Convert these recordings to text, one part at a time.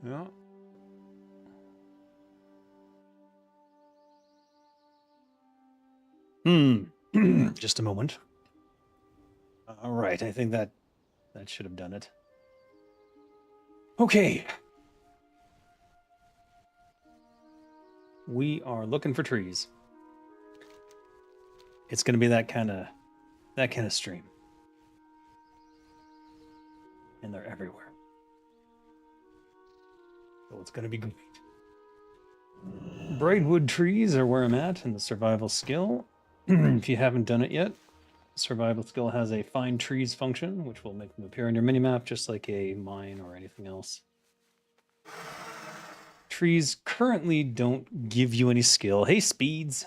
Yeah. Just a moment. All right, I think that should have done it. Okay. We are looking for trees. It's going to be that kind of stream. And they're everywhere. So it's going to be great. Braidwood trees are where I'm at in the survival skill. If you haven't done it yet, survival skill has a find trees function, which will make them appear on your minimap just like a mine or anything else. Trees currently don't give you any skill. Hey, Speeds.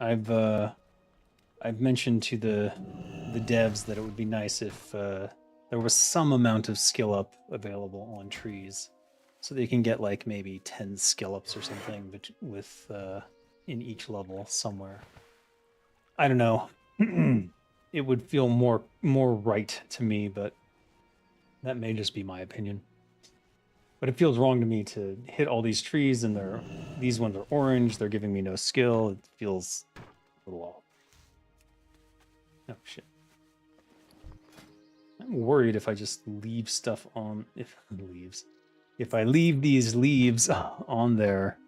I've mentioned to the devs that it would be nice if there was some amount of skill up available on trees, so they can get like maybe 10 skill ups or something with in each level somewhere. I don't know. It would feel more right to me, but that may just be my opinion. But it feels wrong to me to hit all these trees and these ones are orange. They're giving me no skill. It feels a little off. Oh shit. I'm worried if I just leave stuff on, if I leave these leaves on there,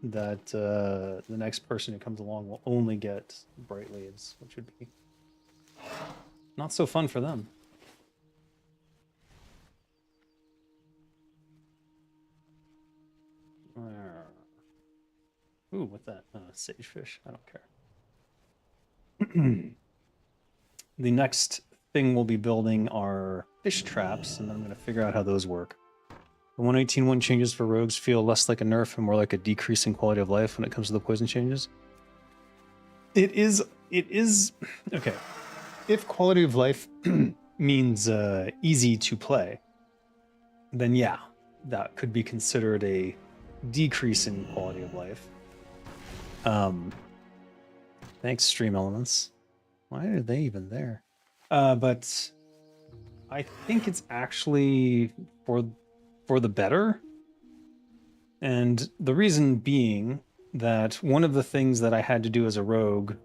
that the next person who comes along will only get bright leaves, which would be not so fun for them. Ooh, what's that? Sagefish. I don't care. The next thing we'll be building are fish traps, and then I'm going to figure out how those work. The 118.1 changes for rogues feel less like a nerf and more like a decrease in quality of life when it comes to the poison changes. It is okay. If quality of life means easy to play, then yeah, that could be considered a decrease in quality of life. Thanks, Stream Elements. Why are they even there? But I think it's actually for the better. And the reason being that one of the things that I had to do as a rogue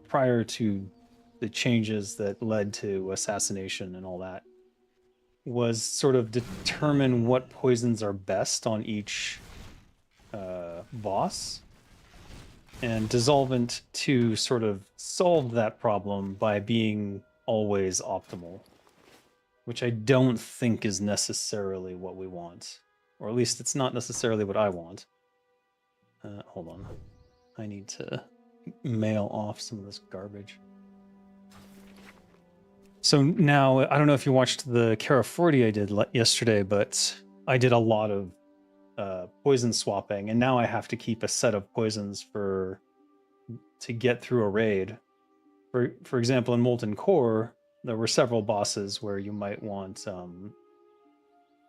prior to the changes that led to assassination and all that was sort of determine what poisons are best on each boss. And Dissolvent 2 sort of solved that problem by being always optimal, which I don't think is necessarily what we want. Or at least it's not necessarily what I want. Hold on. I need to mail off some of this garbage. So now, I don't know if you watched the Cara 40 I did yesterday, but I did a lot of poison swapping, and now I have to keep a set of poisons to get through a raid. For example, in Molten Core, there were several bosses where you might want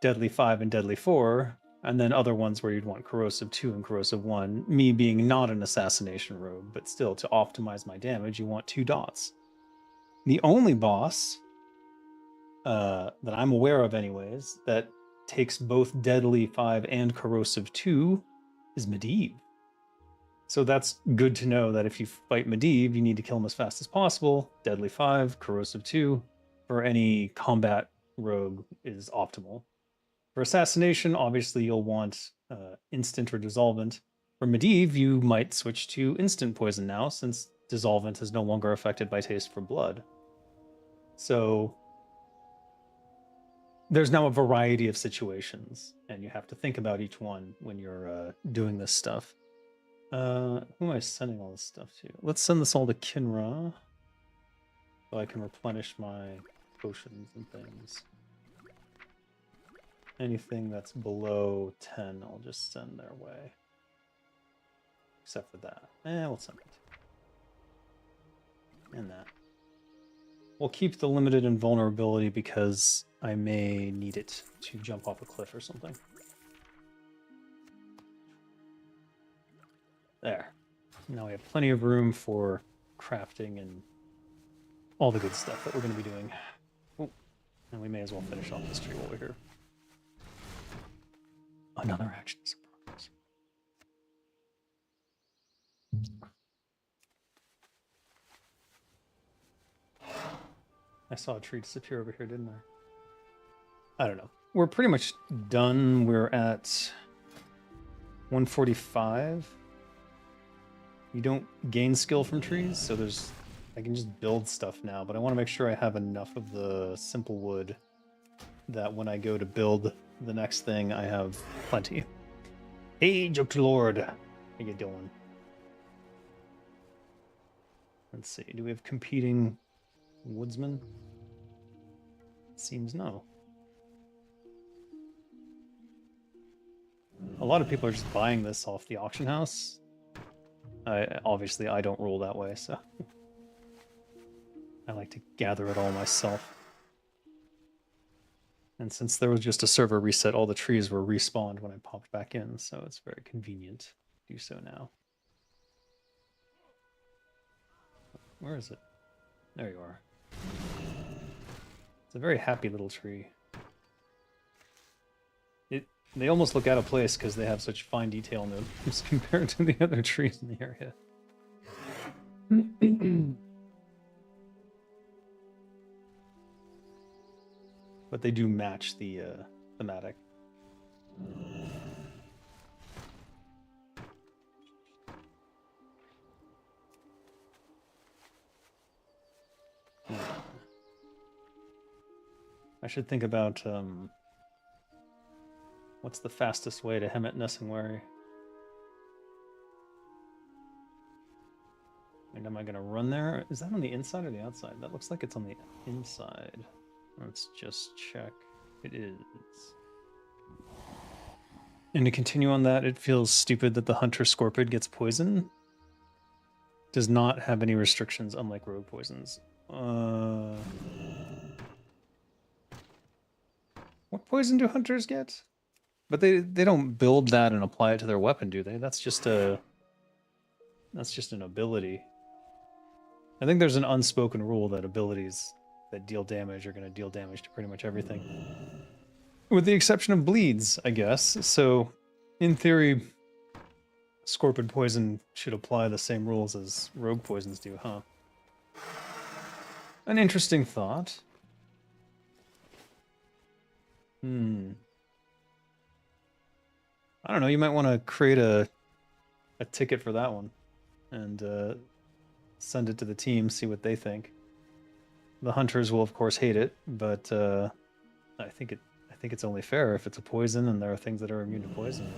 Deadly 5 and Deadly 4, and then other ones where you'd want Corrosive 2 and Corrosive 1. Me being not an assassination rogue, but still to optimize my damage, you want 2 dots. The only boss that I'm aware of anyways, that takes both Deadly 5 and Corrosive 2 is Medivh. So that's good to know that if you fight Medivh, you need to kill him as fast as possible. Deadly 5, Corrosive 2, for any combat rogue is optimal. For assassination, obviously you'll want instant or dissolvent. For Medivh, you might switch to instant poison now, since dissolvent is no longer affected by taste for blood. So there's now a variety of situations, and you have to think about each one when you're doing this stuff. Who am I sending all this stuff to? Let's send this all to Kinra, so I can replenish my potions and things. Anything that's below 10, I'll just send their way. Except for that. We'll send it. And that. We'll keep the limited invulnerability because I may need it to jump off a cliff or something. There. Now we have plenty of room for crafting and all the good stuff that we're going to be doing. Oh, and we may as well finish off this tree while we're here. Another action is in progress. I saw a tree disappear over here, didn't I? I don't know. We're pretty much done. We're at 145. You don't gain skill from trees, so I can just build stuff now, but I want to make sure I have enough of the simple wood that when I go to build the next thing, I have plenty. Hey, Joked Lord. How you doing? Let's see. Do we have competing woodsmen? Seems no. A lot of people are just buying this off the auction house. Obviously, I don't roll that way, so I like to gather it all myself. And since there was just a server reset, all the trees were respawned when I popped back in, so it's very convenient to do so now. Where is it? There you are. It's a very happy little tree. They almost look out of place because they have such fine detail in them compared to the other trees in the area. But they do match the thematic. I should think about what's the fastest way to Hemet Nessingwary? And am I going to run there? Is that on the inside or the outside? That looks like it's on the inside. Let's just check. It is. And to continue on that, it feels stupid that the Hunter Scorpid gets poison. Does not have any restrictions, unlike rogue poisons. What poison do hunters get? But they don't build that and apply it to their weapon, do they? That's just an ability. I think there's an unspoken rule that abilities that deal damage are going to deal damage to pretty much everything. With the exception of bleeds, I guess. So, in theory, Scorpid poison should apply the same rules as rogue poisons do, huh? An interesting thought. I don't know, you might want to create a ticket for that one and send it to the team, see what they think. The hunters will of course hate it, but I think it's only fair if it's a poison and there are things that are immune to poison.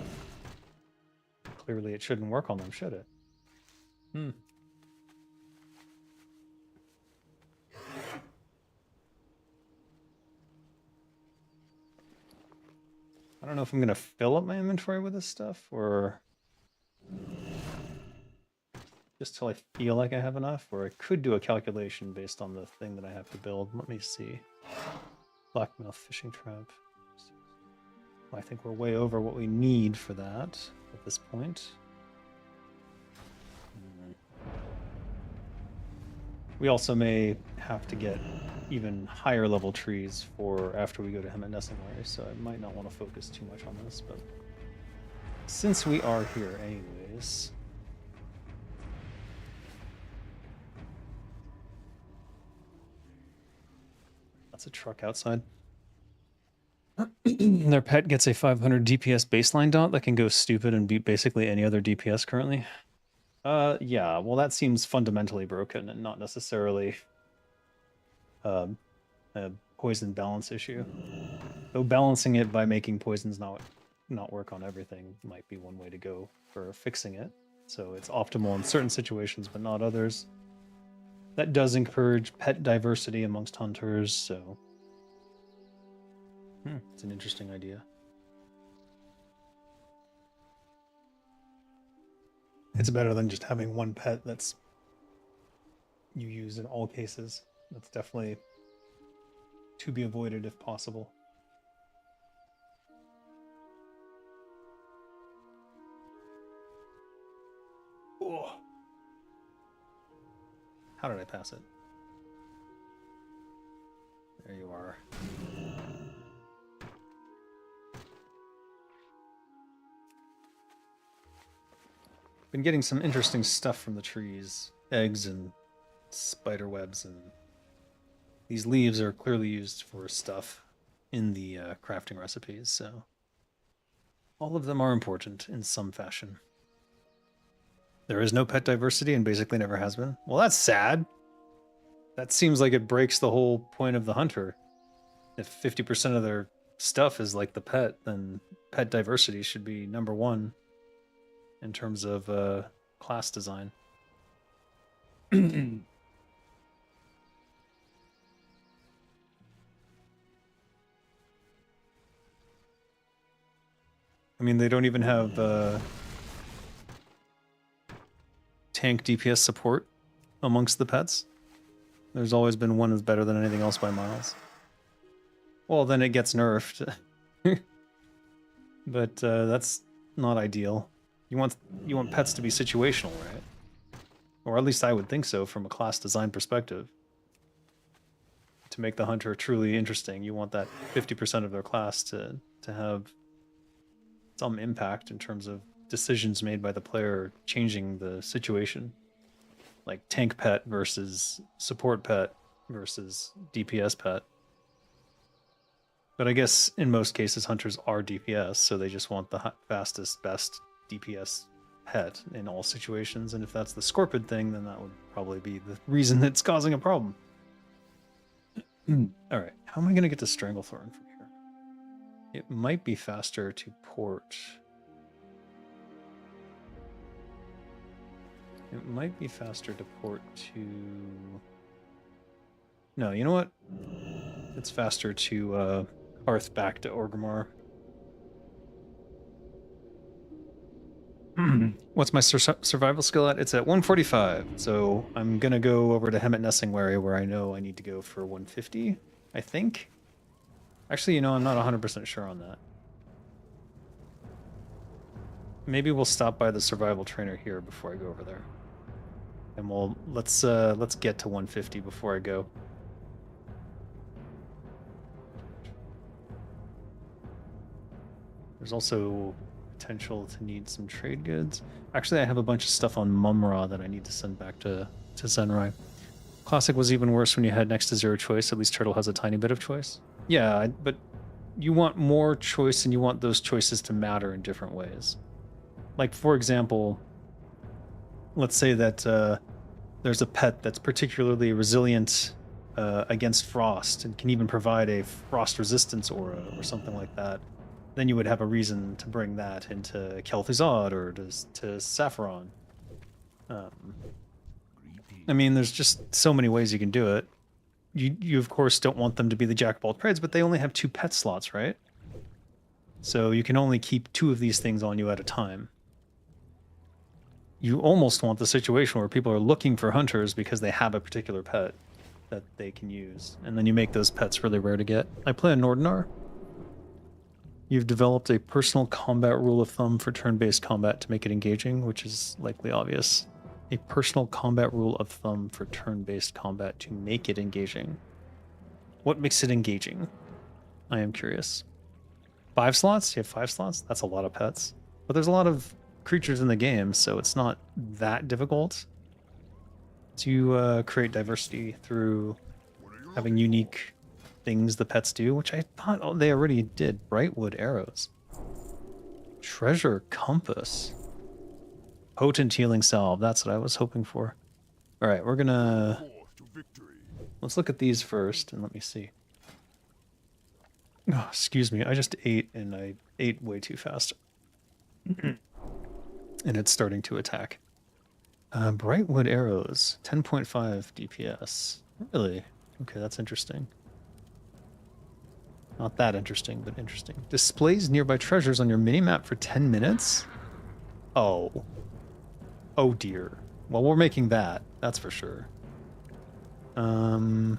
Clearly it shouldn't work on them, should it? I don't know if I'm going to fill up my inventory with this stuff or just till I feel like I have enough, or I could do a calculation based on the thing that I have to build. Let me see. Blackmouth fishing trap. I think we're way over what we need for that at this point. We also may have to get even higher level trees for after we go to Hemet Nessingwary, so I might not want to focus too much on this, but since we are here anyways... That's a truck outside. Their pet gets a 500 DPS baseline dot that can go stupid and beat basically any other DPS currently. Yeah, well that seems fundamentally broken and not necessarily a poison balance issue. Though balancing it by making poisons not work on everything might be one way to go for fixing it. So it's optimal in certain situations, but not others. That does encourage pet diversity amongst hunters, so... it's an interesting idea. It's better than just having one pet that's you use in all cases. That's definitely to be avoided if possible. Oh. How did I pass it? There you are. Been getting some interesting stuff from the trees. Eggs and spider webs, and these leaves are clearly used for stuff in the crafting recipes, so all of them are important in some fashion. There is no pet diversity and basically never has been. Well, that's sad. That seems like it breaks the whole point of the hunter. If 50% of their stuff is like the pet, then pet diversity should be number one in terms of class design. I mean, they don't even have tank DPS support amongst the pets. There's always been one that's better than anything else by miles. Well, then it gets nerfed. But that's not ideal. You want pets to be situational, right? Or at least I would think so from a class design perspective. To make the hunter truly interesting, you want that 50% of their class to have some impact in terms of decisions made by the player changing the situation. Like tank pet versus support pet versus DPS pet. But I guess in most cases hunters are DPS, so they just want the fastest, best DPS pet in all situations, and if that's the Scorpid thing, then that would probably be the reason that's causing a problem. Alright, how am I going to get to Stranglethorn from here? It might be faster to port. It might be faster to port to... No, you know what? It's faster to Hearth back to Orgrimmar. What's my survival skill at? It's at 145, so I'm gonna go over to Hemet Nessingwary where I know I need to go for 150, I think. Actually, you know, I'm not 100% sure on that. Maybe we'll stop by the survival trainer here before I go over there. And let's get to 150 before I go. There's also potential to need some trade goods. Actually, I have a bunch of stuff on Mumra that I need to send back to Zenrai. Classic was even worse when you had next to zero choice. At least Turtle has a tiny bit of choice. Yeah, but you want more choice and you want those choices to matter in different ways. Like, for example, let's say that there's a pet that's particularly resilient against frost and can even provide a frost resistance aura or something like that. Then you would have a reason to bring that into Kel'Thuzad or to Sapphiron. I mean, there's just so many ways you can do it. You of course don't want them to be the Jack of all trades, but they only have 2 pet slots, right? So you can only keep 2 of these things on you at a time. You almost want the situation where people are looking for hunters because they have a particular pet that they can use, and then you make those pets really rare to get. I play a Nordinar. You've developed a personal combat rule of thumb for turn-based combat to make it engaging, which is likely obvious. A personal combat rule of thumb for turn-based combat to make it engaging. What makes it engaging? I am curious. 5 slots? You have 5 slots? That's a lot of pets. But there's a lot of creatures in the game, so it's not that difficult to create diversity through having unique things the pets do, which I thought they already did. Brightwood arrows. Treasure compass. Potent healing salve. That's what I was hoping for. Alright, we're gonna... Let's look at these first, and let me see. Oh, excuse me, I just ate, and I ate way too fast. And it's starting to attack. Brightwood arrows. 10.5 DPS. Really? Okay, that's interesting. Not that interesting, but interesting. Displays nearby treasures on your minimap for 10 minutes? Oh. Oh dear. Well, we're making that. That's for sure. Alright,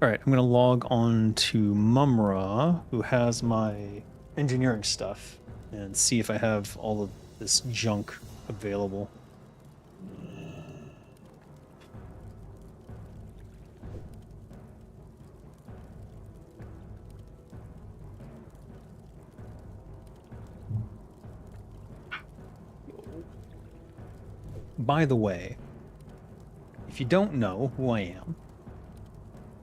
I'm going to log on to Mumra, who has my engineering stuff, and see if I have all of this junk available. by the way, if you don't know who I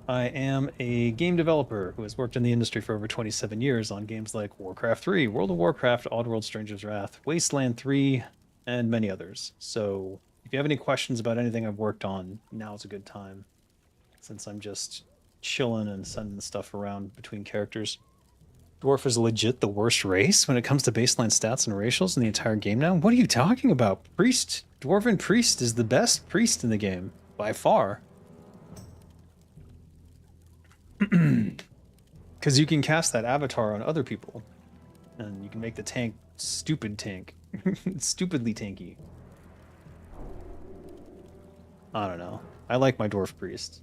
am a game developer who has worked in the industry for over 27 years on games like Warcraft 3, World of Warcraft, Oddworld Stranger's Wrath, Wasteland 3, and many others. So if you have any questions about anything I've worked on, now's a good time, since I'm just chilling and sending stuff around between characters. Dwarf is legit the worst race when it comes to baseline stats and racials in the entire game now? What are you talking about? Priest, Dwarven Priest is the best priest in the game, by far. Because you can cast that avatar on other people, and you can make the tank stupid tank. Stupidly tanky. I don't know. I like my Dwarf Priest.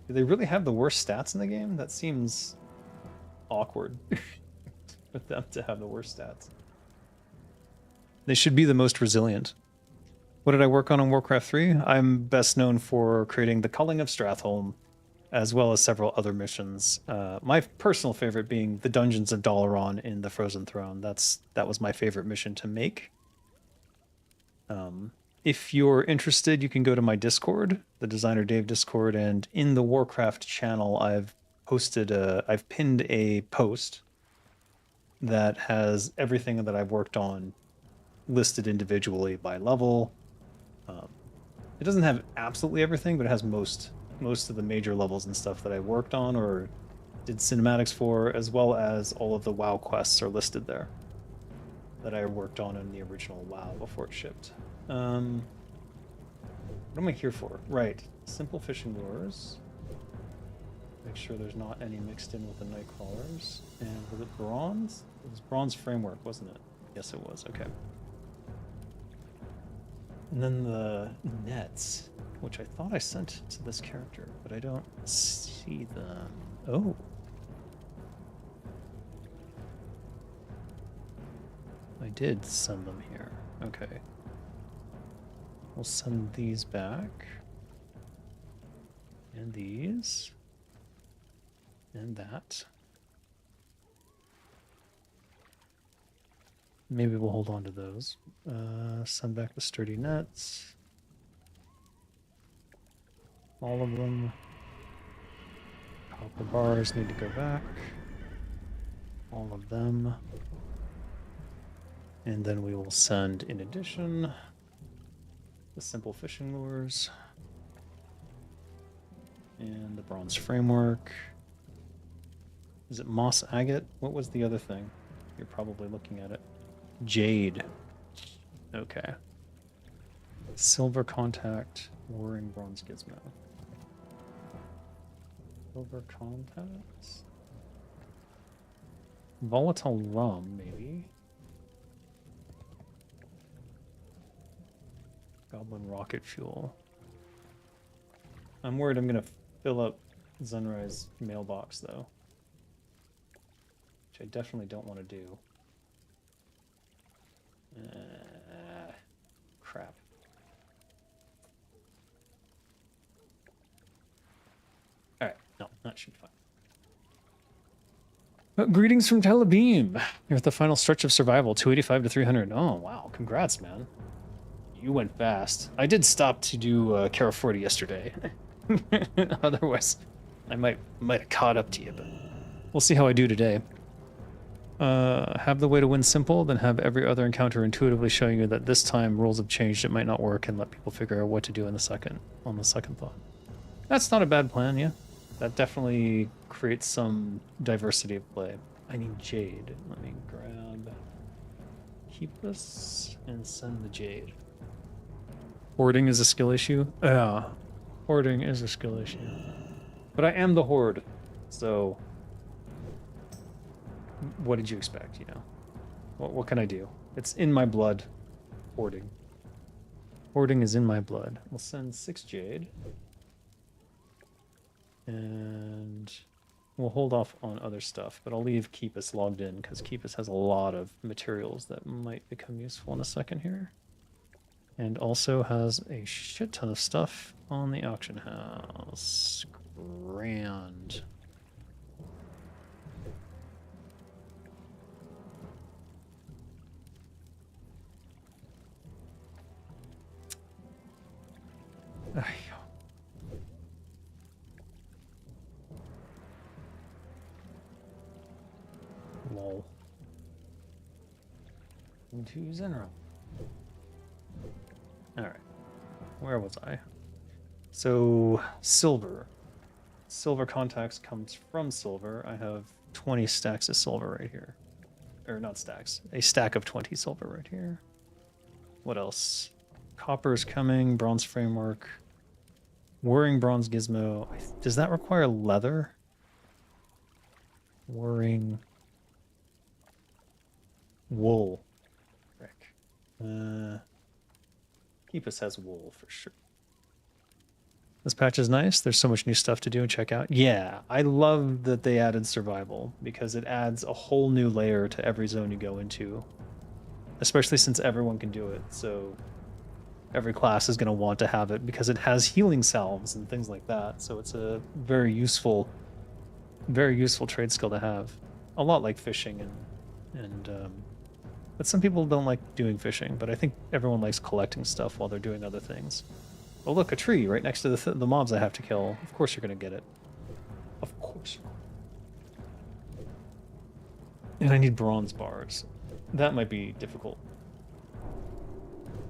Do they really have the worst stats in the game? That seems awkward with them to have the worst stats. They should be the most resilient. What did I work on in Warcraft 3? I'm best known for creating the Culling of Stratholme, as well as several other missions. My personal favorite being the Dungeons of Dalaran in the Frozen Throne. That was my favorite mission to make. If you're interested, you can go to my Discord, the Designer Dave Discord, and in the Warcraft channel, I've pinned a post that has everything that I've worked on listed individually by level. It doesn't have absolutely everything, but it has most of the major levels and stuff that I worked on or did cinematics for, as well as all of the WoW quests are listed there that I worked on in the original WoW before it shipped. What am I here for? Right, simple fishing lures. Make sure there's not any mixed in with the night crawlers. And was it bronze? It was bronze framework, wasn't it? Yes, it was. Okay. And then the nets, which I thought I sent to this character, but I don't see them. Oh. I did send them here. Okay. We'll send these back. And these. And that. Maybe we'll hold on to those. Send back the sturdy nets. All of them. Copper bars need to go back. All of them. And then we will send, in addition, the simple fishing lures. And the bronze framework. Is it moss agate? What was the other thing? You're probably looking at it. Jade. Okay. Silver contact, whirring bronze gizmo. Silver contacts? Volatile rum, maybe. Goblin rocket fuel. I'm worried I'm gonna fill up Sunrise mailbox though. Which I definitely don't want to do. Crap. Alright, no, that should be fine. Greetings from Tel Aviv. You're at the final stretch of survival, 285 to 300. Oh, wow. Congrats, man. You went fast. I did stop to do Kara 40 yesterday. Otherwise, I might have caught up to you, but we'll see how I do today. Have the way to win simple, then have every other encounter intuitively showing you that this time rules have changed, it might not work, and let people figure out what to do on the second thought. That's not a bad plan, yeah. That definitely creates some diversity of play. I need jade. Let me keep this and send the jade. Hoarding is a skill issue? Yeah, hoarding is a skill issue. But I am the horde, so what did you expect, you know? What can I do? It's in my blood. Hoarding. Hoarding is in my blood. We'll send 6 jade. And we'll hold off on other stuff, but I'll leave Keepus logged in because Keepus has a lot of materials that might become useful in a second here. And also has a shit ton of stuff on the auction house. Grand. Ay, lol. Into Zenra. Alright. Where was I? So, silver. Silver contacts comes from silver. I have 20 stacks of silver right here. Or not stacks. A stack of 20 silver right here. What else? Copper's coming. Bronze framework. Whirring bronze gizmo. Does that require leather? Whirring wool. Frick. Keepus has wool for sure. This patch is nice. There's so much new stuff to do and check out. Yeah, I love that they added survival because it adds a whole new layer to every zone you go into, especially since everyone can do it. So every class is going to want to have it because it has healing salves and things like that. So it's a very useful trade skill to have. A lot like fishing but some people don't like doing fishing, but I think everyone likes collecting stuff while they're doing other things. Oh, look, a tree right next to the mobs I have to kill. Of course you're going to get it. Of course. And I need bronze bars. That might be difficult.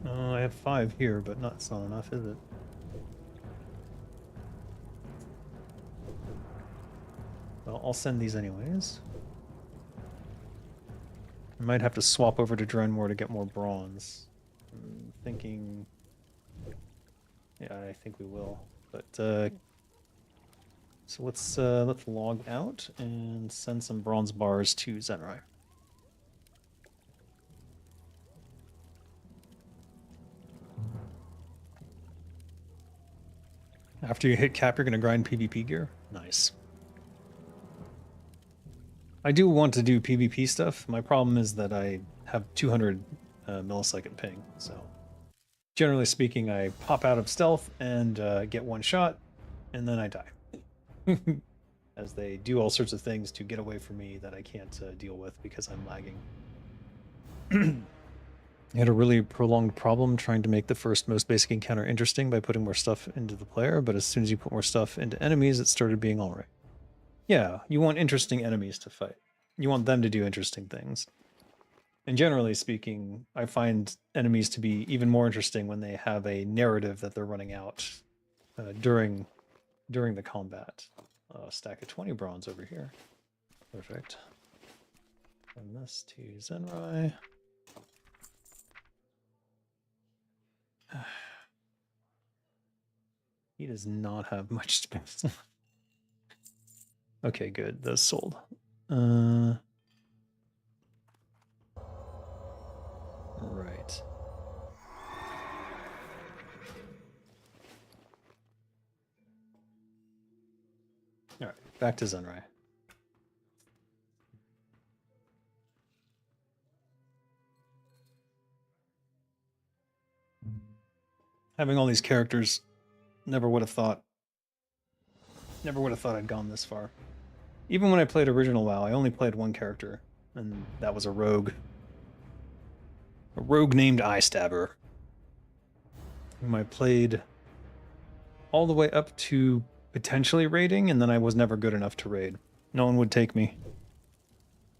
I have 5 here, but it's not enough, is it? Well, I'll send these anyways. I might have to swap over to Drenmore to get more bronze. I'm thinking... Yeah, I think we will. But so let's log out and send some bronze bars to Zenrai. After you hit cap, you're gonna grind PvP gear. Nice. I do want to do PvP stuff. My problem is that I have 200 millisecond ping, so generally speaking, I pop out of stealth and get one shot, and then I die. As they do all sorts of things to get away from me that I can't deal with because I'm lagging. I had a really prolonged problem trying to make the first most basic encounter interesting by putting more stuff into the player, but as soon as you put more stuff into enemies, it started being alright. Yeah, you want interesting enemies to fight. You want them to do interesting things. And generally speaking, I find enemies to be even more interesting when they have a narrative that they're running out during the combat. Stack of 20 bronze over here. Perfect. And this to Zenrai. He does not have much space. Okay, good. Those sold. Right. All right, back to Zenrai. Having all these characters, never would have thought I'd gone this far. Even when I played original WoW, I only played one character, and that was a rogue. A rogue named Eye Stabber, whom I played all the way up to potentially raiding, and then I was never good enough to raid. No one would take me.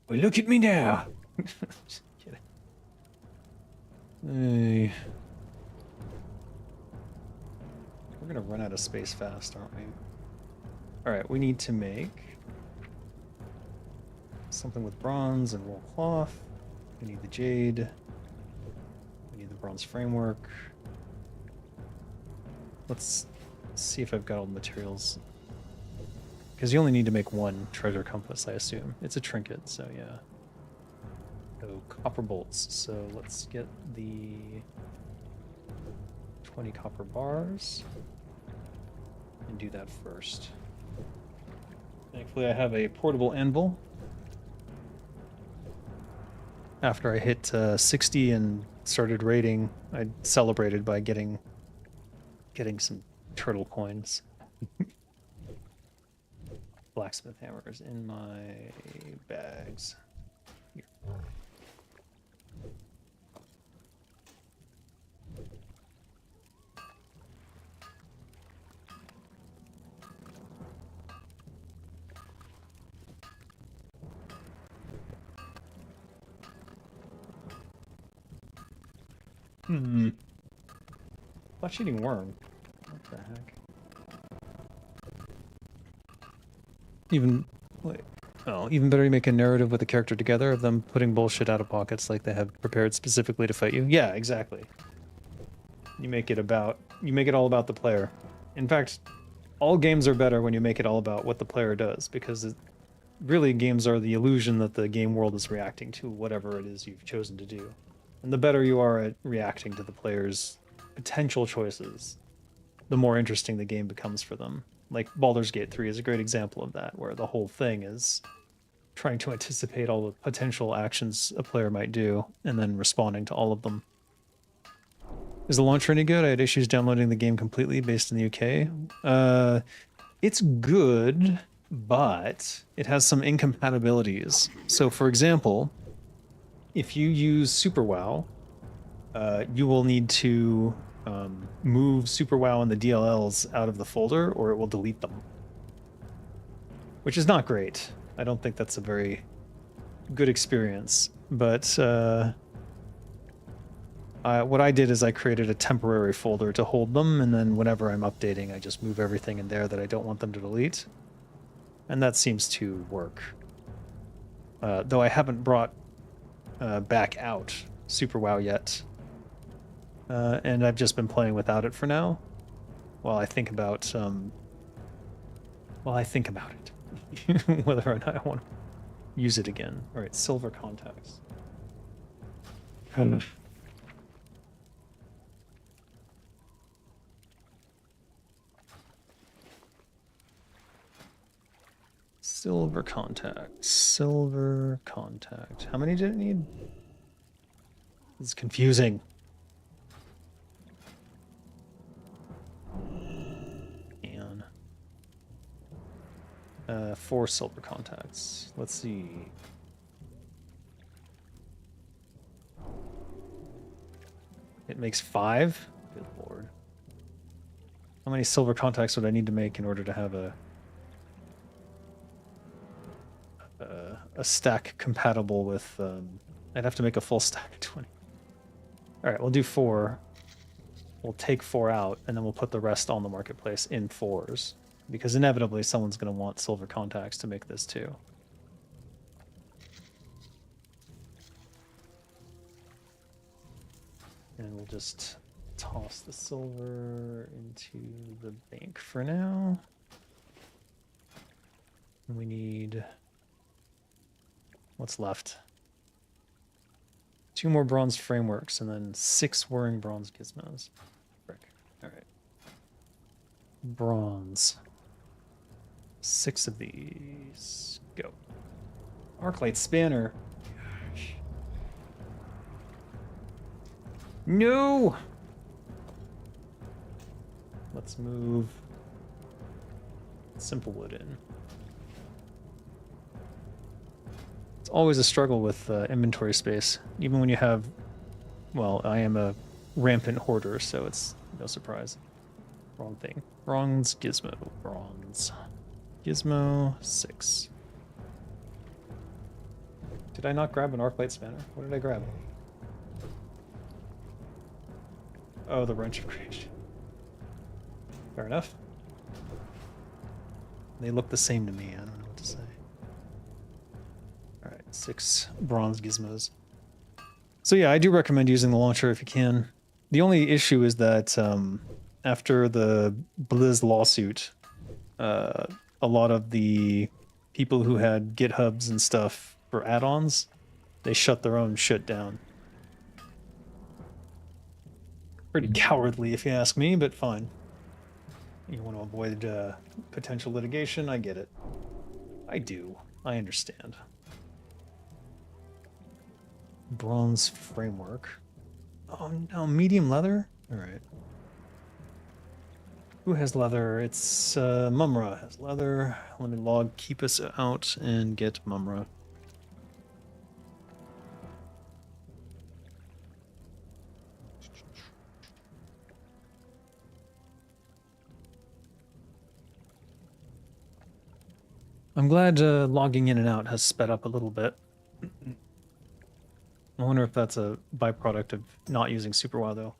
Well, look at me now! Just kidding. Hey. We're gonna run out of space fast, aren't we? Alright, we need to make something with bronze and wool cloth. We need the jade. We need the bronze framework. Let's see if I've got all the materials. Because you only need to make one treasure compass, I assume. It's a trinket, so yeah. Oh, copper bolts. So let's get the 20 copper bars and do that first. Thankfully, I have a portable anvil. After I hit 60 and started raiding, I celebrated by getting some turtle coins. Blacksmith hammers in my bags. Here. Hmm. Flesh-eating worm. What the heck? Even, wait. Oh, even better, you make a narrative with the character together of them putting bullshit out of pockets like they have prepared specifically to fight you. Yeah, exactly. You make it all about the player. In fact, all games are better when you make it all about what the player does, because really games are the illusion that the game world is reacting to whatever it is you've chosen to do. And the better you are at reacting to the player's potential choices, the more interesting the game becomes for them. Like Baldur's Gate 3 is a great example of that, where the whole thing is trying to anticipate all the potential actions a player might do and then responding to all of them. Is the launcher any good? I had issues downloading the game completely based in the UK. It's good, but it has some incompatibilities. So, for example, if you use Super WoW, you will need to move Super WoW and the DLLs out of the folder, or it will delete them, which is not great. I don't think that's a very good experience. But what I did is I created a temporary folder to hold them, and then whenever I'm updating, I just move everything in there that I don't want them to delete. And that seems to work. Though I haven't brought back out Super WoW yet. And I've just been playing without it for now, while I think about it, whether or not I want to use it again. All right, silver contacts. Silver contact. Silver contact. How many did it need? It's confusing. And 4 silver contacts. Let's see. It makes 5? Good lord. How many silver contacts would I need to make in order to have a stack compatible with... I'd have to make a full stack of 20. All right, we'll do 4. We'll take 4 out, and then we'll put the rest on the marketplace in 4s. Because inevitably someone's going to want silver contacts to make this too. And we'll just toss the silver into the bank for now. And we need... what's left? 2 more bronze frameworks, and then 6 whirring bronze gizmos. Frick. All right. Bronze. 6 of these. Go. Arclight spanner. Gosh. No! Let's move simple wood in. It's always a struggle with inventory space, even when you have... well, I am a rampant hoarder, so it's no surprise. Wrong thing. Bronze gizmo. Bronze. Gizmo 6. Did I not grab an arclight spanner? What did I grab? Oh, the wrench of creation. Fair enough. They look the same to me. I don't know what to say. All right, 6 bronze gizmos. So yeah, I do recommend using the launcher if you can. The only issue is that after the Blizz lawsuit, a lot of the people who had GitHubs and stuff for add-ons, they shut their own shit down. Pretty cowardly if you ask me, but fine. You want to avoid potential litigation, I get it. I do. I understand. Bronze framework. Oh no, medium leather? Alright. Who has leather? It's Mumra has leather. Let me log keep us out and get Mumra. I'm glad logging in and out has sped up a little bit. I wonder if that's a byproduct of not using Super WoW though.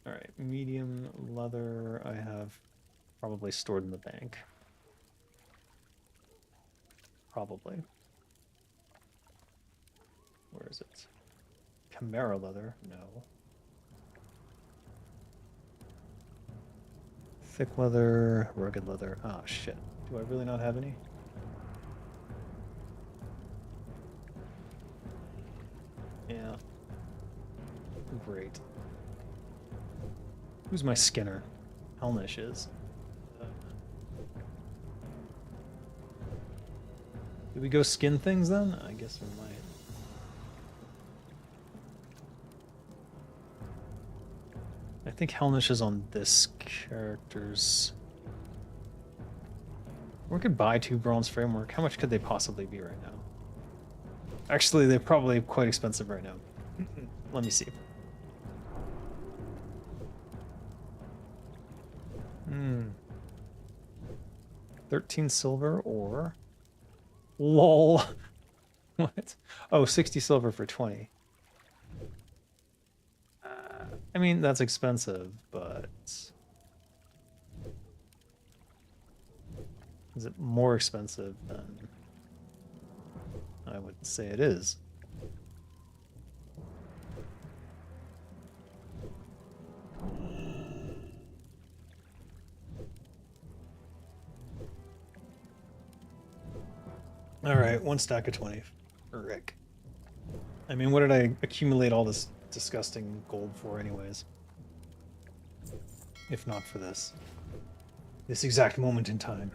All right, medium leather I have probably stored in the bank. Probably. Where is it? Chimera leather? No. Thick leather, rugged leather. Ah, shit. Do I really not have any? Yeah. Great. Who's my skinner? Helnish is. Do we go skin things then? I guess we might. I think Helnish is on this character's. We could buy 2 bronze framework. How much could they possibly be right now? Actually, they're probably quite expensive right now. Let me see. 13 silver or... LOL. What? Oh, 60 silver for 20. I mean, that's expensive, but... Is it more expensive than... I would say it is. Alright, 1 stack of 20. Rick. I mean, what did I accumulate all this disgusting gold for anyways? If not for this. This exact moment in time.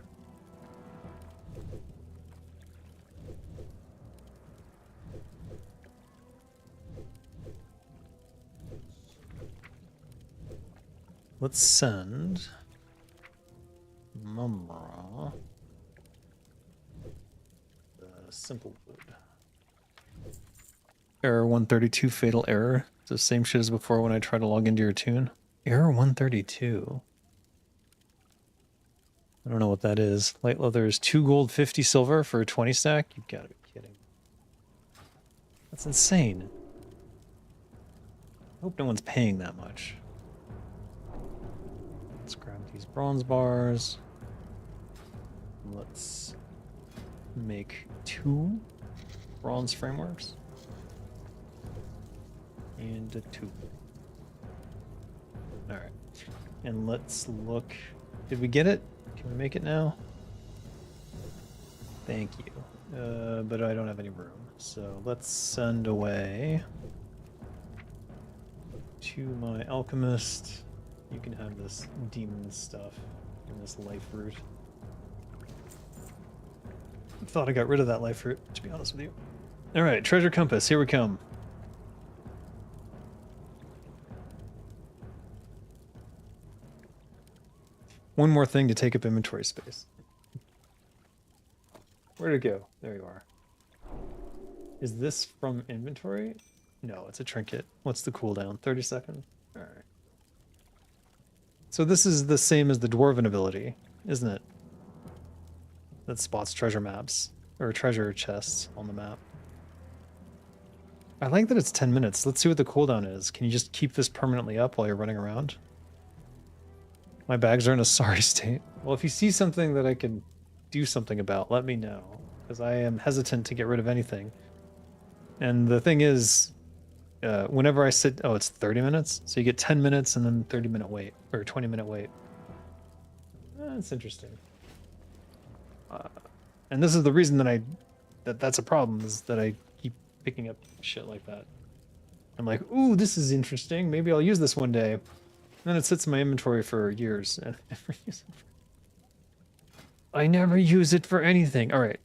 Let's send Mumra the simple wood. Error 132, fatal error. It's the same shit as before when I try to log into your tune. Error 132. I don't know what that is. Light leather is 2 gold, 50 silver for a 20 stack? You gotta be kidding. That's insane. I hope no one's paying that much. Let's grab these bronze bars. Let's make 2 bronze frameworks. And a 2. Alright. And let's look. Did we get it? Can we make it now? Thank you. But I don't have any room. So let's send away to my alchemist. You can have this demon stuff and this life root. I thought I got rid of that life root, to be honest with you. Alright, treasure compass, here we come. One more thing to take up inventory space. Where'd it go? There you are. Is this from inventory? No, it's a trinket. What's the cooldown? 30 seconds? Alright. So this is the same as the dwarven ability, isn't it? That spots treasure maps, or treasure chests on the map. I like that it's 10 minutes. Let's see what the cooldown is. Can you just keep this permanently up while you're running around? My bags are in a sorry state. Well, if you see something that I can do something about, let me know. Because I am hesitant to get rid of anything. And the thing is, whenever I sit... Oh, it's 30 minutes? So you get 10 minutes and then 30-minute wait. Or 20-minute wait. That's interesting. And this is the reason that that's a problem, is that I keep picking up shit like that. I'm like, ooh, this is interesting. Maybe I'll use this one day. And then it sits in my inventory for years. And I never use it for anything. All right.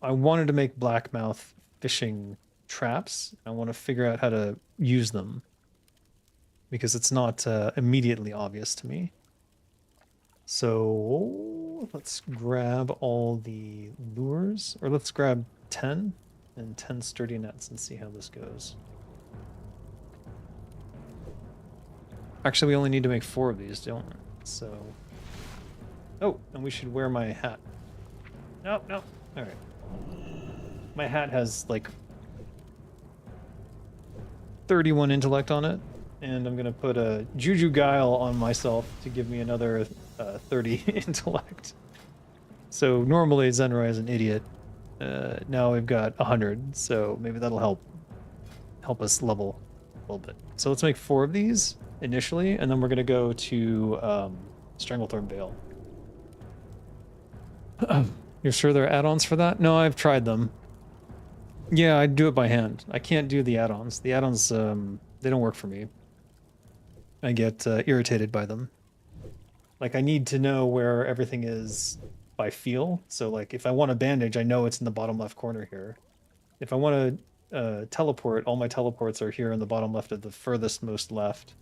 I wanted to make blackmouth fishing traps. I want to figure out how to use them. Because it's not immediately obvious to me. So let's grab all the lures. Or let's grab 10 and 10 sturdy nets and see how this goes. Actually, we only need to make 4 of these, don't we? So... Oh, and we should wear my hat. No. Alright. My hat has, like, 31 intellect on it, and I'm gonna put a Juju Guile on myself to give me another 30 intellect. So normally Zenrai is an idiot. Now we've got 100, so maybe that'll help us level a little bit. So let's make 4 of these initially, and then we're gonna go to Stranglethorn Vale. You're sure there are add-ons for that? No, I've tried them. Yeah, I do it by hand. I can't do the add-ons. The add-ons, they don't work for me. I get irritated by them. Like, I need to know where everything is by feel. So, like, if I want a bandage, I know it's in the bottom left corner here. If I want to teleport, all my teleports are here in the bottom left of the furthest most left.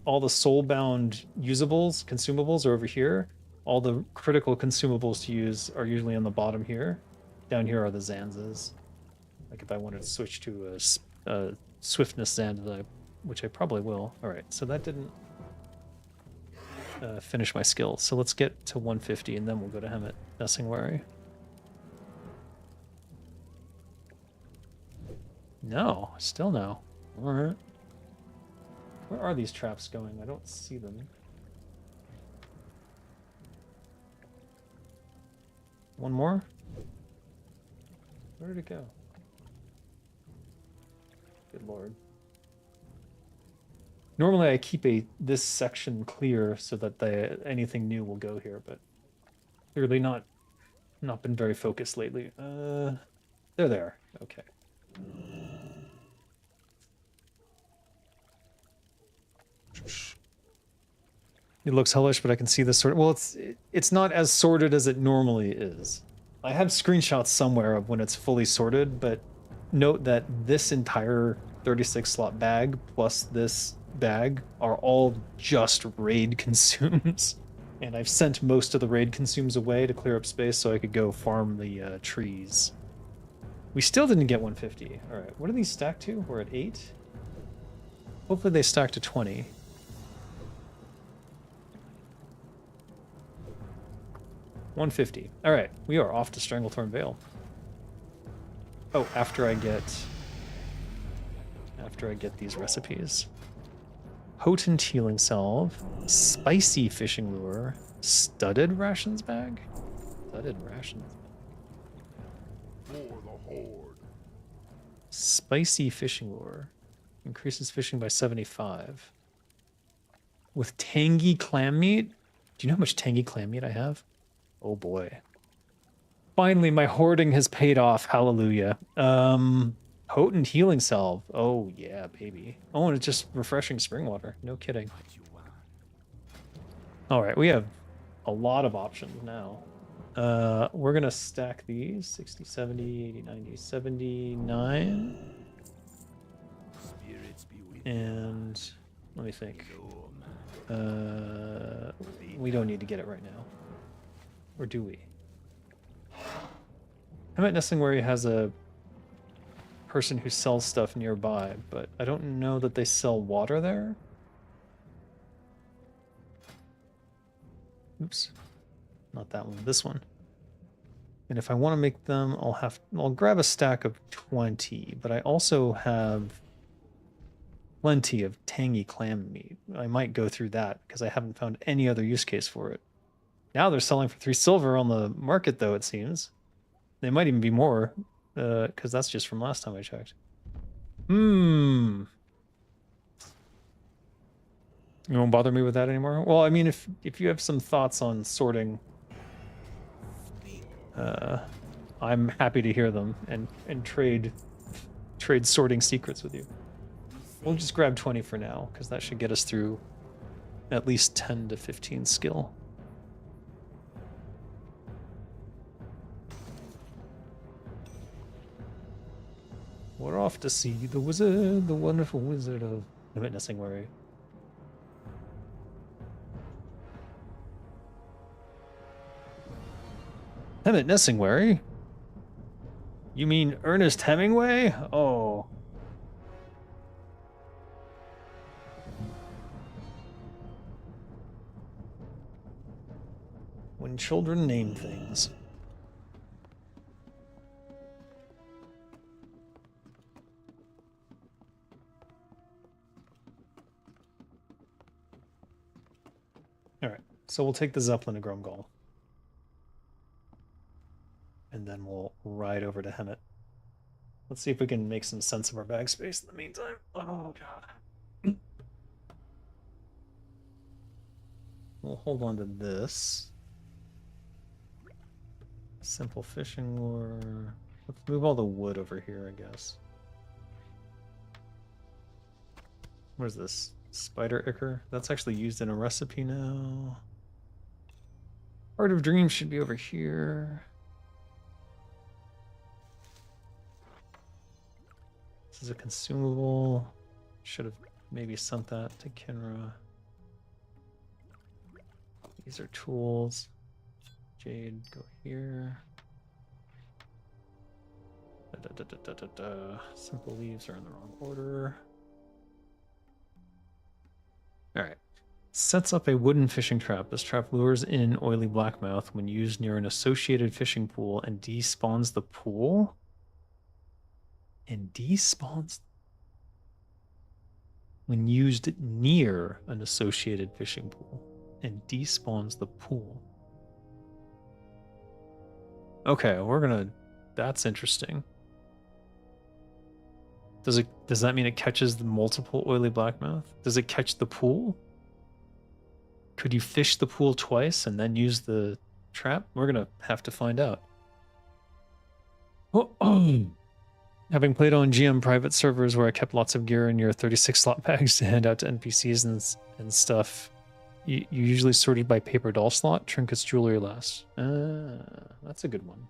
All the soulbound usables, consumables are over here. All the critical consumables to use are usually on the bottom here. Down here are the Zanzas. Like if I wanted to switch to a swiftness Zanza, which I probably will. All right, so that didn't finish my skill. So let's get to 150 and then we'll go to Hemet Nessingwary. No, still no. All right. Where are these traps going? I don't see them. One more? Where did it go? Good lord. Normally I keep this section clear so that anything new will go here, but clearly not been very focused lately. They're there. Okay. It looks hellish, but I can see this sort of... Well, it's not as sorted as it normally is. I have screenshots somewhere of when it's fully sorted, but note that this entire 36 slot bag plus this bag are all just raid consumes. And I've sent most of the raid consumes away to clear up space so I could go farm the trees. We still didn't get 150. All right, what are these stacked to? We're at 8. Hopefully they stack to 20. $150. All right, we are off to Stranglethorn Vale. Oh, after I get these recipes. Potent healing salve, spicy fishing lure, studded rations bag. Studded rations. For the horde. Spicy fishing lure increases fishing by 75. With tangy clam meat. Do you know how much tangy clam meat I have? Oh boy. Finally, my hoarding has paid off. Hallelujah. Potent healing salve. Oh yeah, baby. Oh, and it's just refreshing spring water. No kidding. All right, we have a lot of options now. We're gonna stack these 60, 70, 80, 90, 79. And let me think. We don't need to get it right now. Or do we? I'm at Nessingwary has a person who sells stuff nearby, but I don't know that they sell water there. Oops. Not that one, this one. And if I want to make them, I'll grab a stack of 20, but I also have plenty of tangy clam meat. I might go through that because I haven't found any other use case for it. Now they're selling for 3 silver on the market, though, it seems. They might even be more, because that's just from last time I checked. You won't bother me with that anymore? Well, I mean, if you have some thoughts on sorting, I'm happy to hear them and trade sorting secrets with you. We'll just grab 20 for now, because that should get us through at least 10 to 15 skill. We're off to see the wizard, the wonderful wizard of Hemet Nessingwary. Hemet Nessingwary? You mean Ernest Hemingway? Oh. When children name things. All right, so we'll take the Zeppelin to Grumgall. And then we'll ride over to Hemet. Let's see if we can make some sense of our bag space in the meantime. Oh, God. We'll hold on to this. Simple fishing lure. Let's move all the wood over here, I guess. What is this? Spider ichor? That's actually used in a recipe now. Heart of Dreams should be over here. This is a consumable. Should have maybe sent that to Kinra. These are tools. Jade, go here. Simple leaves are in the wrong order. All right. Sets up a wooden fishing trap. This trap lures in oily blackmouth when used near an associated fishing pool and despawns the pool. And despawns when used near an associated fishing pool and despawns the pool. Okay, we're gonna. That's interesting. Does that mean it catches the multiple oily blackmouth? Does it catch the pool? Could you fish the pool twice and then use the trap? We're gonna have to find out. Having played on GM private servers where I kept lots of gear in your 36 slot bags to hand out to NPCs and stuff, you usually sorted by paper doll slot, trinkets, jewelry last. That's a good one.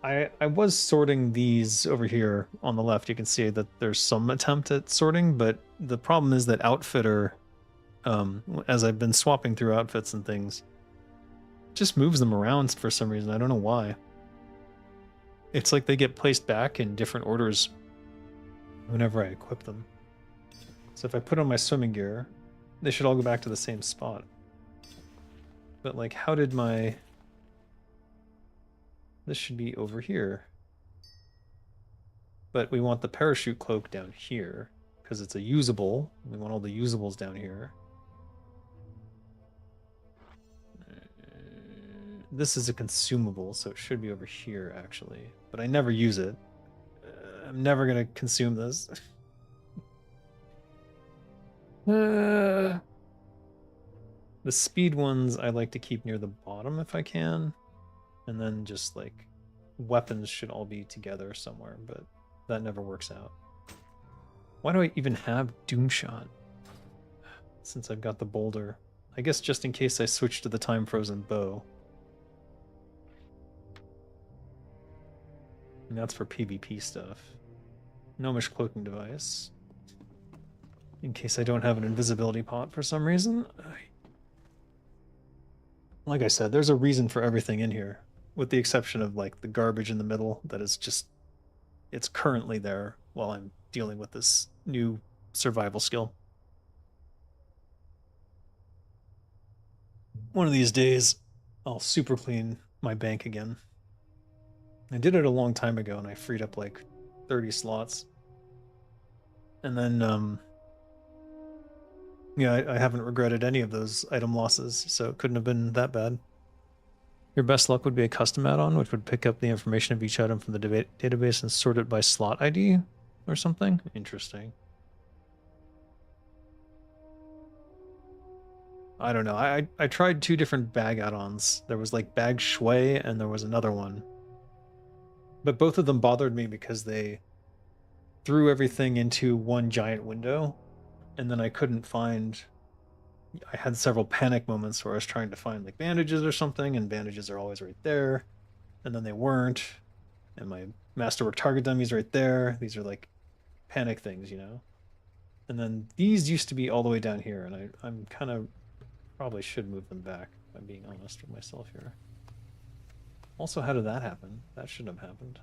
I was sorting these over here on the left. You can see that there's some attempt at sorting, but the problem is that Outfitter, as I've been swapping through outfits and things, just moves them around for some reason. I don't know why. It's like they get placed back in different orders whenever I equip them. So if I put on my swimming gear, they should all go back to the same spot. But like, how did my... This should be over here. But we want the parachute cloak down here because it's a usable. We want all the usables down here. This is a consumable, so it should be over here, actually. But I never use it. I'm never going to consume this. The speed ones I like to keep near the bottom if I can. And then just, like, weapons should all be together somewhere, but that never works out. Why do I even have Doomshot? Since I've got the boulder. I guess just in case I switch to the time-frozen bow. And that's for PvP stuff. Gnomish cloaking device. In case I don't have an invisibility pot for some reason. Like I said, there's a reason for everything in here. With the exception of like the garbage in the middle that is just... It's currently there while I'm dealing with this new survival skill. One of these days, I'll super clean my bank again. I did it a long time ago and I freed up like 30 slots. And then, yeah, I haven't regretted any of those item losses, so it couldn't have been that bad. Your best luck would be a custom add-on, which would pick up the information of each item from the database and sort it by slot ID or something. Interesting. I don't know. I tried 2 different bag add-ons. There was like Bag Shui and there was another one. But both of them bothered me because they threw everything into one giant window, and then I couldn't find... I had several panic moments where I was trying to find like bandages or something, and bandages are always right there, and then they weren't, and my masterwork target dummy's right there. These are like panic things, you know? And then these used to be all the way down here, and I'm kind of... probably should move them back, if I'm being honest with myself here. Also, how did that happen? That shouldn't have happened.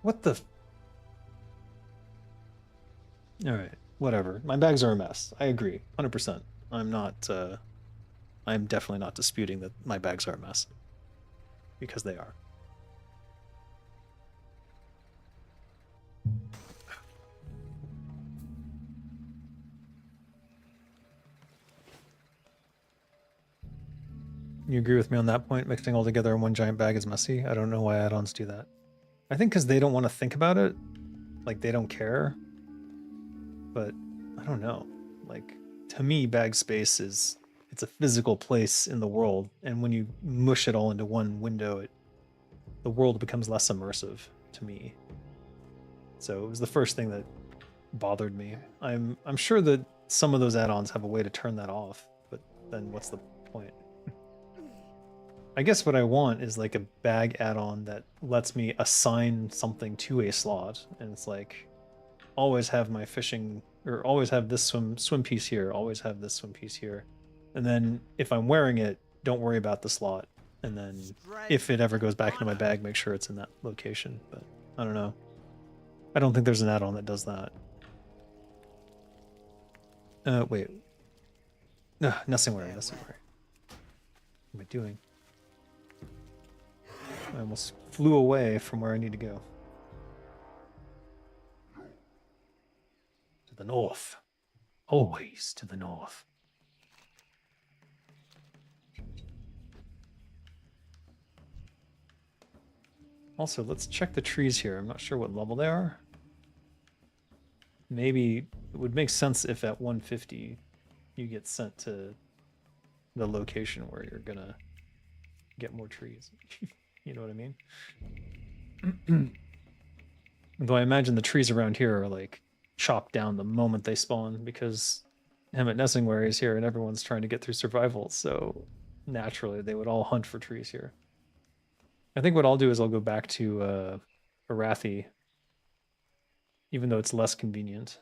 What the... Alright, whatever. My bags are a mess. I agree, 100%. I'm not, I'm definitely not disputing that my bags are a mess. Because they are. You agree with me on that point? Mixing all together in one giant bag is messy. I don't know why add-ons do that. I think because they don't want to think about it. Like, they don't care. But I don't know. Like, to me, bag space is... It's a physical place in the world. And when you mush it all into one window, the world becomes less immersive to me. So it was the first thing that bothered me. I'm sure that some of those add-ons have a way to turn that off. But then what's the point? I guess what I want is like a bag add-on that lets me assign something to a slot, and it's like always have my fishing, or always have this swim piece here, always have this swim piece here, and then if I'm wearing it, don't worry about the slot, and then if it ever goes back into my bag, make sure it's in that location. But I don't know. I don't think there's an add-on that does that. Wait. No, nothing wearing. What am I doing? I almost flew away from where I need to go. To the north. Always to the north. Also, let's check the trees here. I'm not sure what level they are. Maybe it would make sense if at 150 you get sent to the location where you're gonna get more trees. You know what I mean? Though I imagine the trees around here are like chopped down the moment they spawn, because Hemet Nessingware is here and everyone's trying to get through survival, so naturally they would all hunt for trees here. I think what I'll do is I'll go back to Arathi, even though it's less convenient.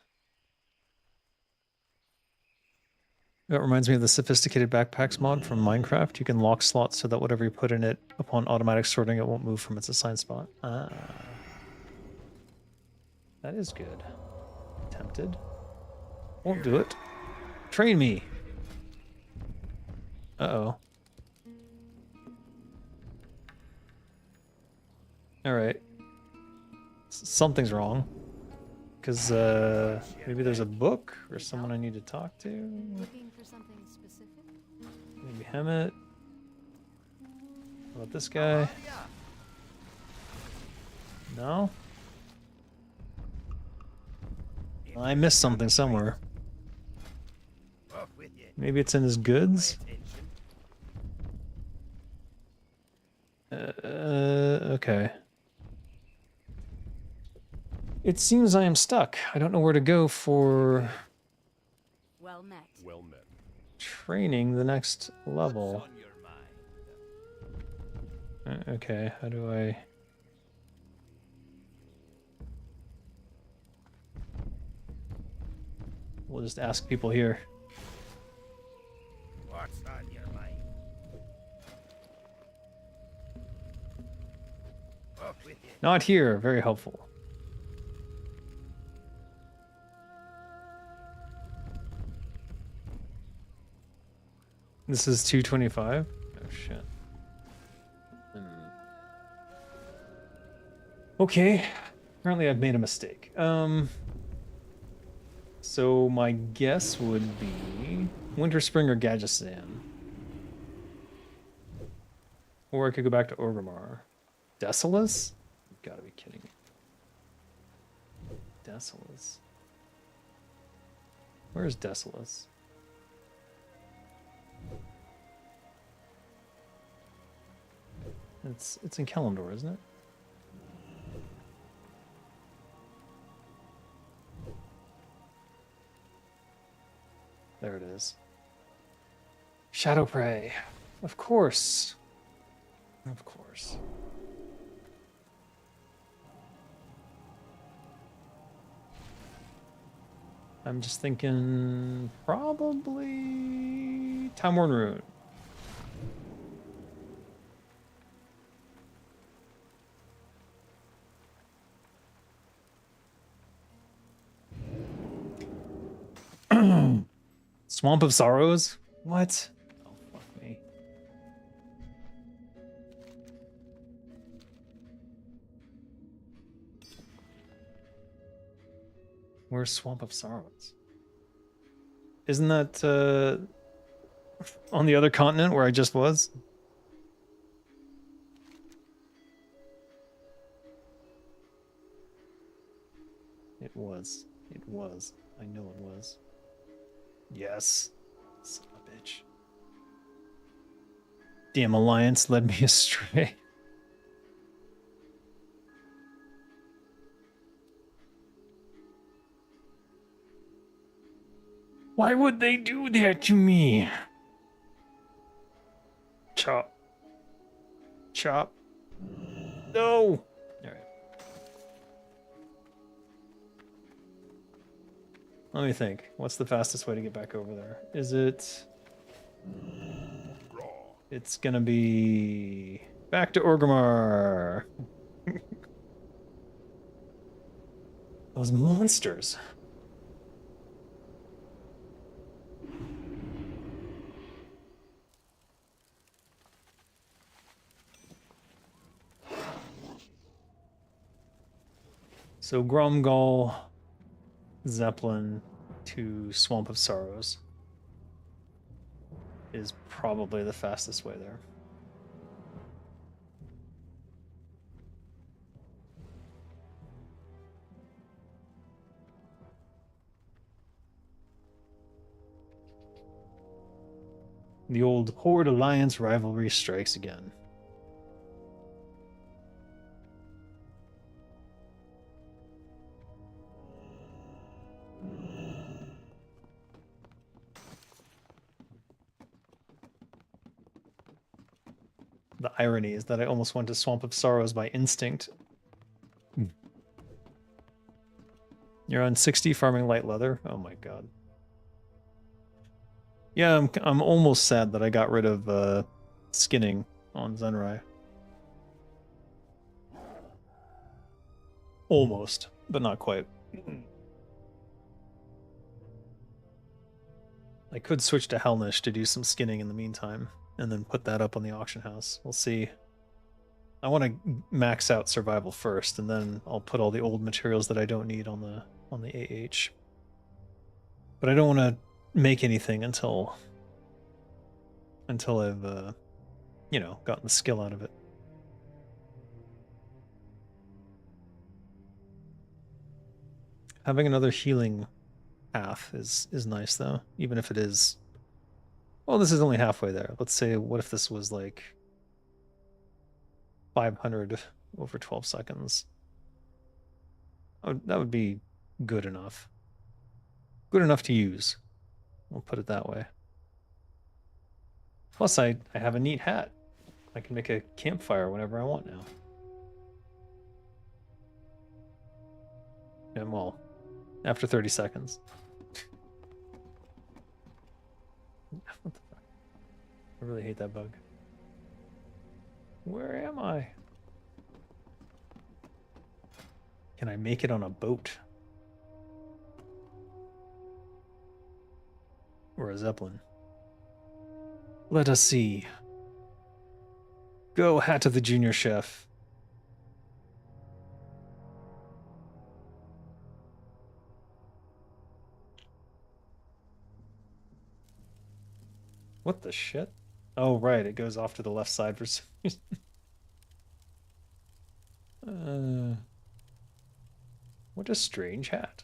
That reminds me of the sophisticated backpacks mod from Minecraft. You can lock slots so that whatever you put in it, upon automatic sorting, it won't move from its assigned spot. Ah. That is good. Tempted. Won't do it. Train me! Uh-oh. Alright. Something's wrong. Because, maybe there's a book or someone I need to talk to. Looking for something specific? Maybe Hemet. How about this guy? No? I missed something somewhere. Maybe it's in his goods? Okay. It seems I am stuck. I don't know where to go for Well met. Well met. training the next level. Okay, how do I... We'll just ask people here. What's on your mind? Up with it. Not here, very helpful. This is 225? Oh shit. Okay, apparently I've made a mistake. So my guess would be Winter Spring or Gadgesan. Or I could go back to Orgrimmar. Desolus? You've gotta be kidding me. Desolus. Where is Desolus? It's in Kalimdor, isn't it? There it is. Shadow Prey. Of course. Of course. I'm just thinking probably Time-Worn Rune. Swamp of Sorrows? What? Oh, fuck me. Where's Swamp of Sorrows? Isn't that on the other continent where I just was? It was. It was. I know it was. Yes. Son of a bitch. Damn alliance led me astray. Why would they do that to me? Chop. Chop. No! Alright. Let me think. What's the fastest way to get back over there? Is it... It's gonna be... Back to Orgrimmar! Those monsters. So Gromgall, Zeppelin to Swamp of Sorrows is probably the fastest way there. The old Horde Alliance rivalry strikes again. The irony is that I almost went to Swamp of Sorrows by instinct. You're on 60 farming light leather? Oh my god. Yeah, I'm almost sad that I got rid of skinning on Zenrai. Almost, but not quite. I could switch to Helnish to do some skinning in the meantime, and then put that up on the auction house. We'll see. I want to max out survival first, and then I'll put all the old materials that I don't need on the AH. But I don't want to make anything until I've you know, gotten the skill out of it. Having another healing path is nice though, even if it is... Well, this is only halfway there. Let's say, what if this was like 500 over 12 seconds? That would be good enough. Good enough to use. We'll put it that way. Plus, I have a neat hat. I can make a campfire whenever I want now. And well, after 30 seconds. What the fuck? I really hate that bug. Where am I? Can I make it on a boat? Or a zeppelin? Let us see. Go, Hat of the Junior Chef. What the shit? Oh, right, it goes off to the left side for some reason. What a strange hat.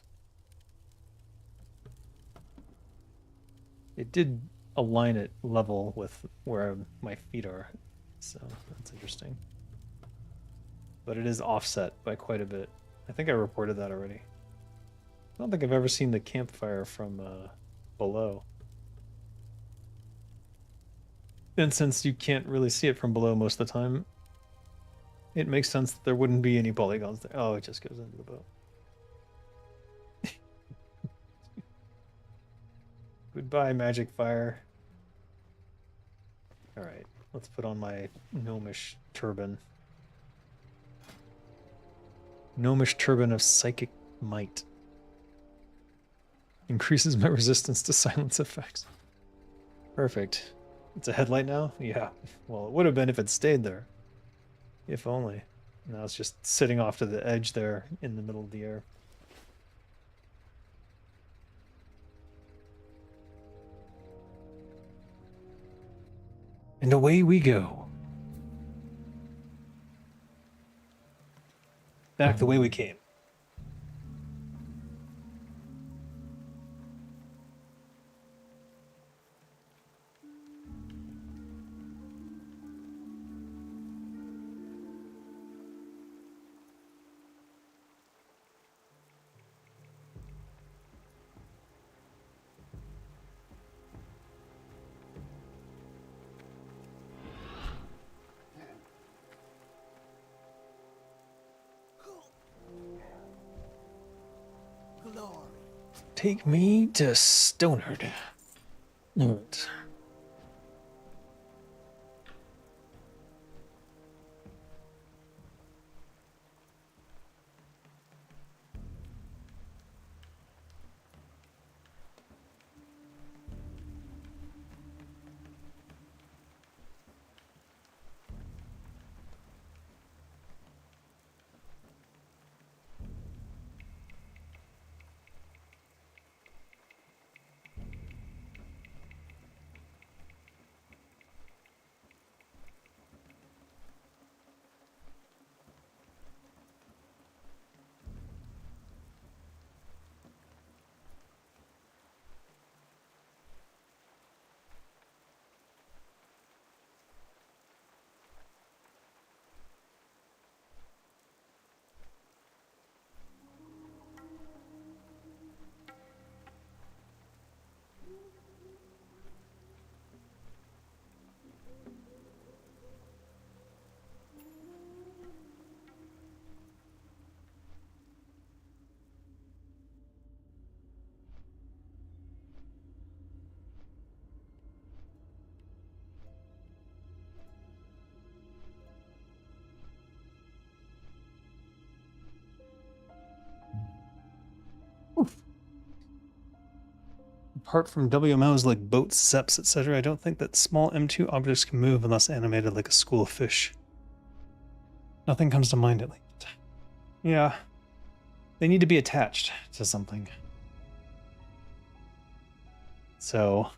It did align it level with where my feet are, so that's interesting. But it is offset by quite a bit. I think I reported that already. I don't think I've ever seen the campfire from below. And since you can't really see it from below most of the time, it makes sense that there wouldn't be any polygons there. Oh, it just goes into the boat. Goodbye, magic fire. Alright, let's put on my gnomish turban. Gnomish turban of psychic might. Increases my resistance to silence effects. Perfect. It's a headlight now? Yeah. Well, it would have been if it stayed there. If only. Now it's just sitting off to the edge there in the middle of the air. And away we go. Back the way we came. take me to Stonard. Alright. Apart from WMOs like boats, seps, etc., I don't think that small M2 objects can move unless animated like a school of fish. Nothing comes to mind at least. Yeah. They need to be attached to something. So,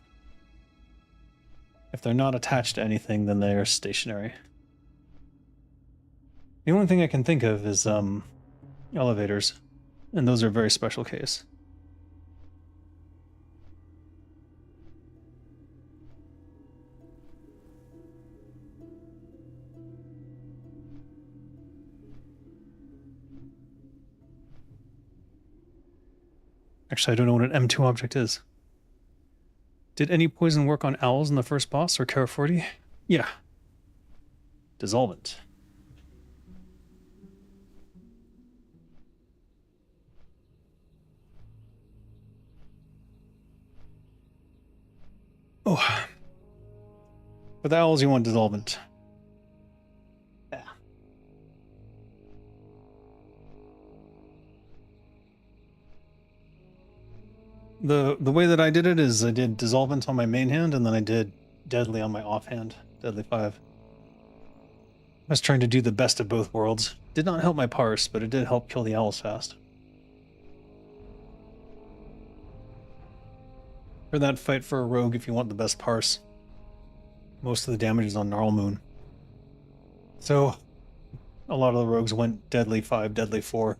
if they're not attached to anything, then they are stationary. The only thing I can think of is elevators, and those are a very special case. Actually, I don't know what an M2 object is. Did any poison work on owls in the first boss or Kara 40? Yeah. Dissolvent. Oh. For the owls, you want dissolvent. Yeah. The way that I did it is I did dissolvent on my main hand, and then I did deadly on my offhand. Deadly 5. I was trying to do the best of both worlds. Did not help my parse, but it did help kill the owls fast. For that, fight for a rogue if you want the best parse. Most of the damage is on Gnarl Moon. So, a lot of the rogues went deadly 5, deadly 4.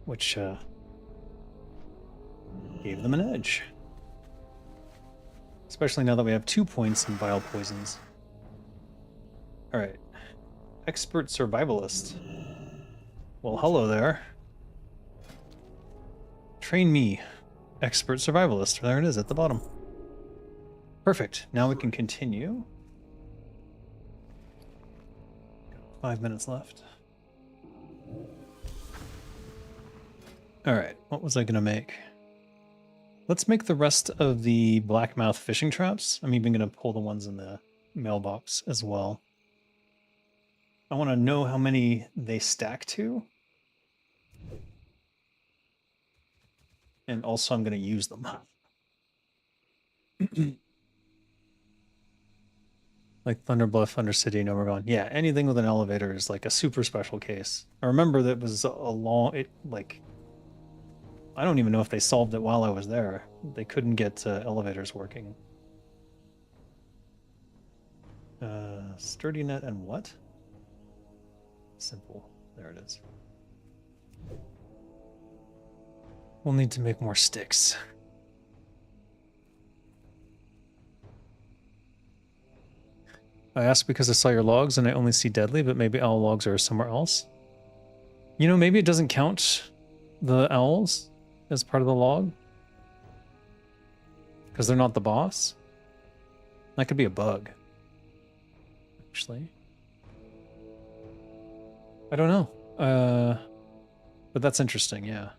Which, gave them an edge. Especially now that we have 2 points in Vile Poisons. Alright. Expert Survivalist. Well, hello there. Train me. Expert Survivalist. There it is at the bottom. Perfect. Now we can continue. 5 minutes left. Alright, what was I going to make? Let's make the rest of the blackmouth fishing traps. I'm even going to pull the ones in the mailbox as well. I want to know how many they stack to. And also I'm going to use them. Like Thunderbluff, Undercity, and Overgone. Yeah, anything with an elevator is like a super special case. I remember that was a long... I don't even know if they solved it while I was there. They couldn't get elevators working. Sturdy net and what? Simple. There it is. We'll need to make more sticks. I asked because I saw your logs and I only see deadly, but maybe owl logs are somewhere else. You know, maybe it doesn't count the owls as part of the log. Because they're not the boss. That could be a bug. Actually. I don't know. But that's interesting, yeah.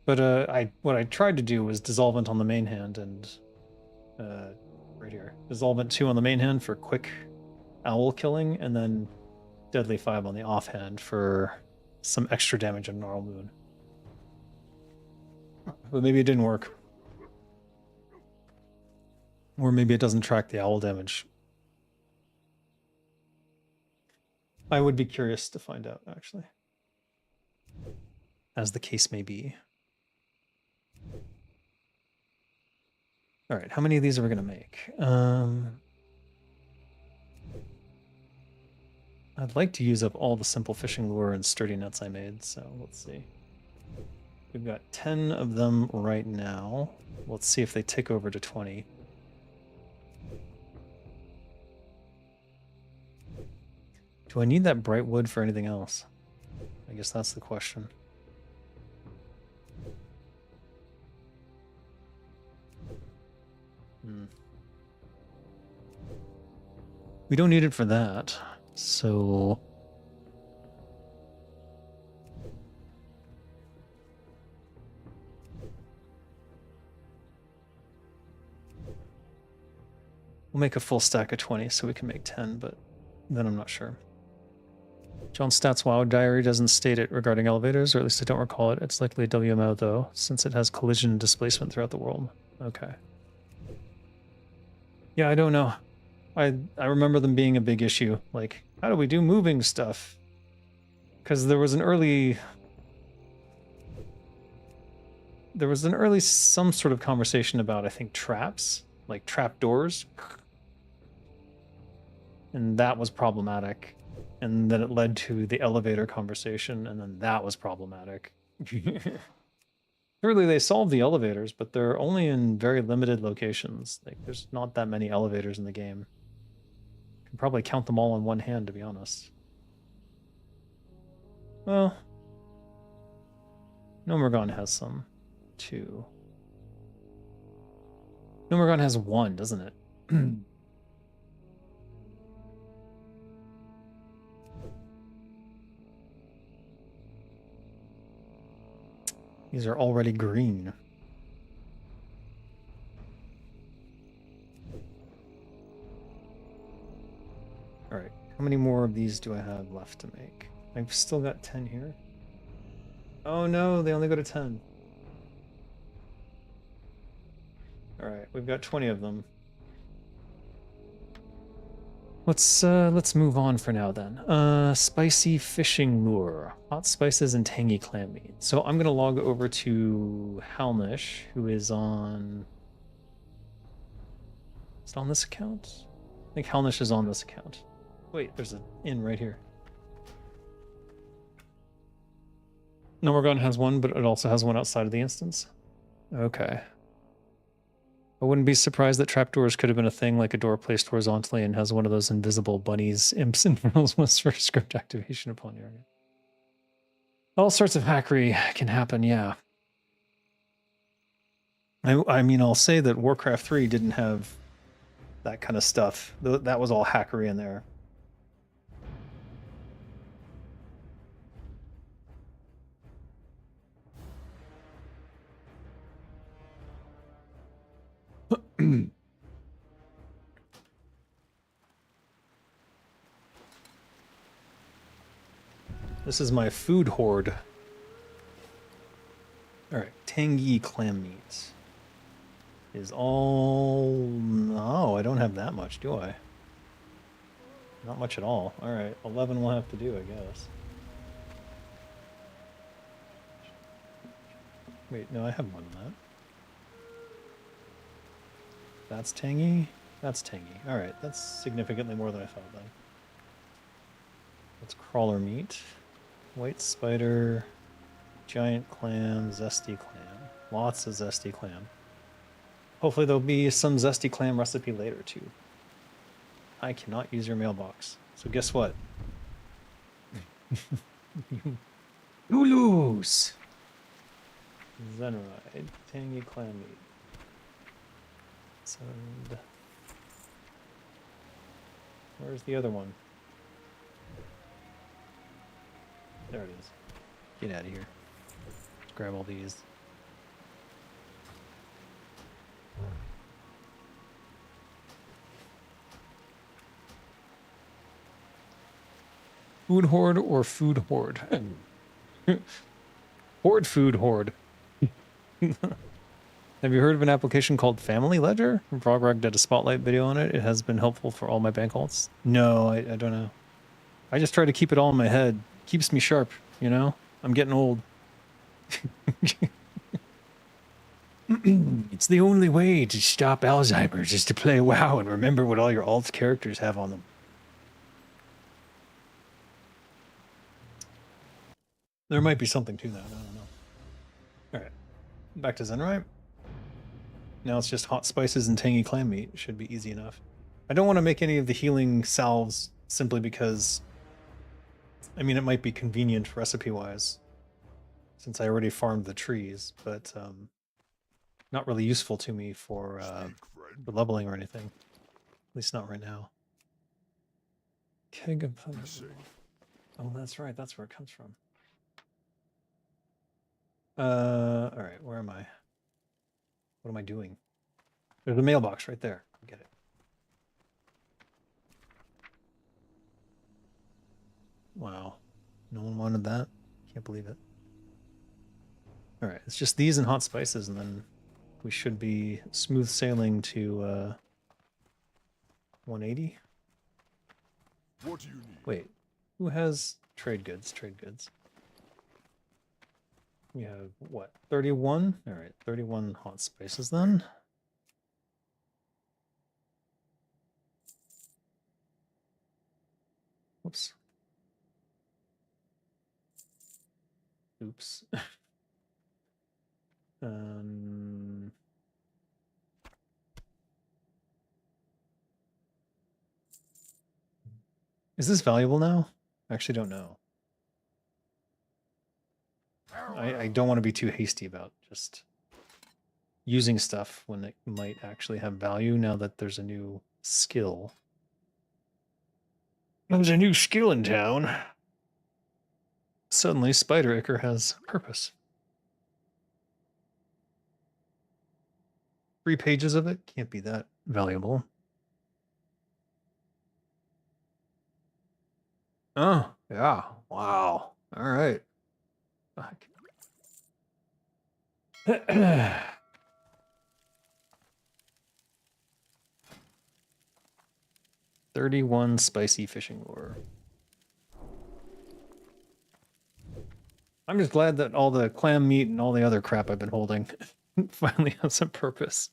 But what I tried to do was Dissolvent on the main hand and right here. Dissolvent 2 on the main hand for quick owl killing, and then Deadly 5 on the offhand for some extra damage on Gnarl Moon. But maybe it didn't work. Or maybe it doesn't track the owl damage. I would be curious to find out, actually. As the case may be. All right, how many of these are we going to make? I'd like to use up all the simple fishing lure and sturdy nets I made, so let's see. We've got 10 of them right now. Let's see if they tick over to 20. Do I need that bright wood for anything else? I guess that's the question. We don't need it for that, so... We'll make a full stack of 20 so we can make 10, but then I'm not sure. John's Stats WoW diary doesn't state it regarding elevators, or at least I don't recall it. It's likely a WMO though, since it has collision and displacement throughout the world. Okay. Yeah, I don't know. I remember them being a big issue. Like, how do we do moving stuff? Because there was an early some sort of conversation about, I think, traps, like trap doors. And that was problematic. And then it led to the elevator conversation, and then that was problematic. Clearly they solved the elevators, but they're only in very limited locations. Like, there's not that many elevators in the game. You can probably count them all on one hand, to be honest. Well, Nomergon has some, too. Nomergon has one, doesn't it? These are already green. All right, how many more of these do I have left to make? I've still got 10 here. Oh no, they only go to 10. All right, we've got 20 of them. Let's move on for now then. Spicy fishing lure, hot spices and tangy clam meat. So I'm gonna log over to Halnish, who is on. Is it on this account? I think Halnish is on this account. Wait, there's an inn right here. Nomergon has one, but it also has one outside of the instance. Okay. I wouldn't be surprised that trapdoors could have been a thing, like a door placed horizontally and has one of those invisible bunnies, imps, and was for script activation upon your end. All sorts of hackery can happen, yeah. I mean, I'll say that Warcraft 3 didn't have that kind of stuff. That was all hackery in there. This is my food hoard. Alright, tangy clam meat is all... No, I don't have that much, do I? Not much at all. Alright, 11 will have to do, I guess. Wait, no, I have more than that. That's tangy? That's tangy. Alright, that's significantly more than I thought then. That's crawler meat. White spider, giant clam, zesty clam. Lots of zesty clam. Hopefully there'll be some zesty clam recipe later too. I cannot use your mailbox. So guess what? You lose! Zenride, tangy clam meat. Send. Where's the other one? There it is. Get out of here. Let's grab all these. Food hoard or food hoard? Hoard food hoard. Have you heard of an application called Family Ledger? Frogrog did a spotlight video on it. It has been helpful for all my bank alts. No, I don't know. I just try to keep it all in my head. Keeps me sharp, you know? I'm getting old. It's the only way to stop Alzheimer's is to play WoW and remember what all your alt characters have on them. There might be something to that. I don't know. All right, back to Zenrai. Now it's just hot spices and tangy clam meat. Should be easy enough. I don't want to make any of the healing salves simply because, I mean, it might be convenient recipe-wise since I already farmed the trees, but not really useful to me for leveling or anything. At least not right now. Keg of... Oh, that's right. That's where it comes from. All right. Where am I? What am I doing? There's a mailbox right there. Get it. Wow. No one wanted that? Can't believe it. All right. It's just these and hot spices, and then we should be smooth sailing to 180. What do you need? Wait. Who has trade goods? Trade goods. We have, what, 31? All right, 31 hot spices then. Whoops. Oops. Is this valuable now? I actually don't know. I don't want to be too hasty about just using stuff when it might actually have value now that there's a new skill. There's a new skill in town. Suddenly, Spider Ichor has purpose. 3 pages of it can't be that valuable. Oh, yeah. Wow. All right. Fuck. 31 spicy fishing lure. I'm just glad that all the clam meat and all the other crap I've been holding finally has some purpose.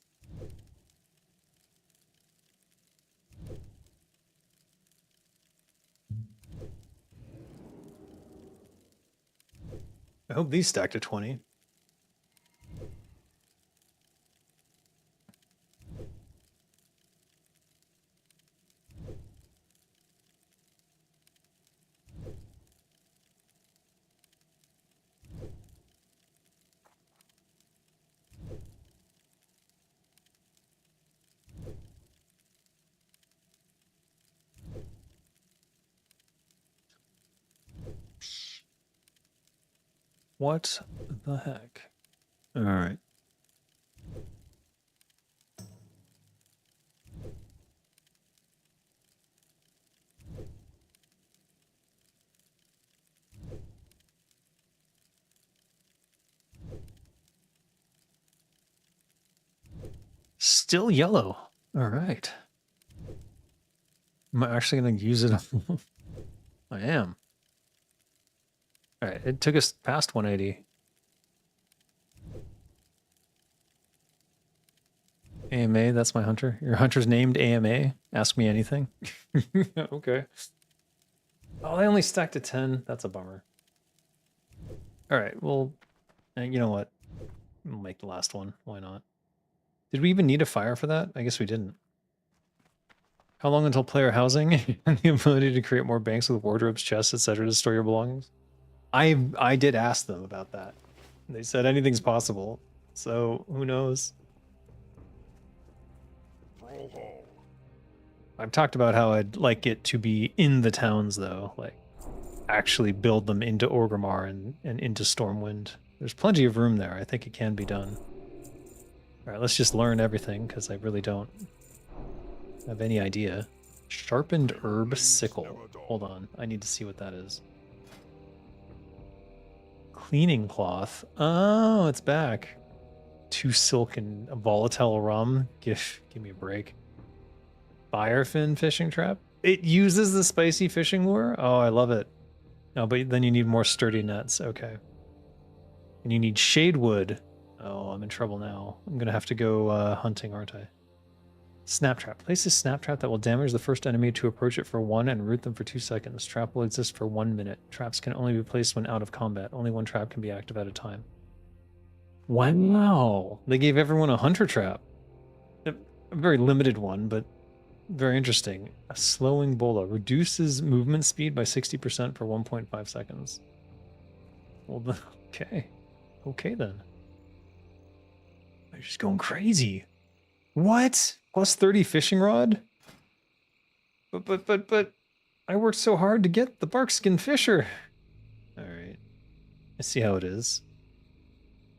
I hope these stack to 20. What the heck? All right. Still yellow. All right. Am I actually going to use it? I am. All right. It took us past 180. AMA, that's my hunter. Your hunter's named AMA? Ask me anything. Okay. Oh, they only stacked to 10. That's a bummer. All right. Well, you know what? We'll make the last one. Why not? Did we even need a fire for that? I guess we didn't. How long until player housing and the ability to create more banks with wardrobes, chests, etc. to store your belongings? I did ask them about that. They said anything's possible. So who knows? I've talked about how I'd like it to be in the towns though, like actually build them into Orgrimmar and into Stormwind. There's plenty of room there. I think it can be done. All right, let's just learn everything because I really don't have any idea. Sharpened herb Blades sickle. never dull. Hold on, I need to see what that is. Cleaning cloth. Oh, it's back. 2 silk and a volatile rum. Give me a break. Firefin fishing trap. It uses the spicy fishing lure. Oh, I love it. No, but then you need more sturdy nets. Okay. And you need shade wood. Oh, I'm in trouble now. I'm gonna have to go hunting, aren't I? Snap trap. Place a snap trap that will damage the first enemy to approach it for 1 and root them for 2 seconds. Trap will exist for 1 minute. Traps can only be placed when out of combat. Only 1 trap can be active at a time. Wow. They gave everyone a hunter trap. A very limited one, but very interesting. A slowing bola reduces movement speed by 60% for 1.5 seconds. Well, okay. Okay then. They're just going crazy. What? Plus 30 fishing rod? But I worked so hard to get the barkskin fisher. Alright. I see how it is.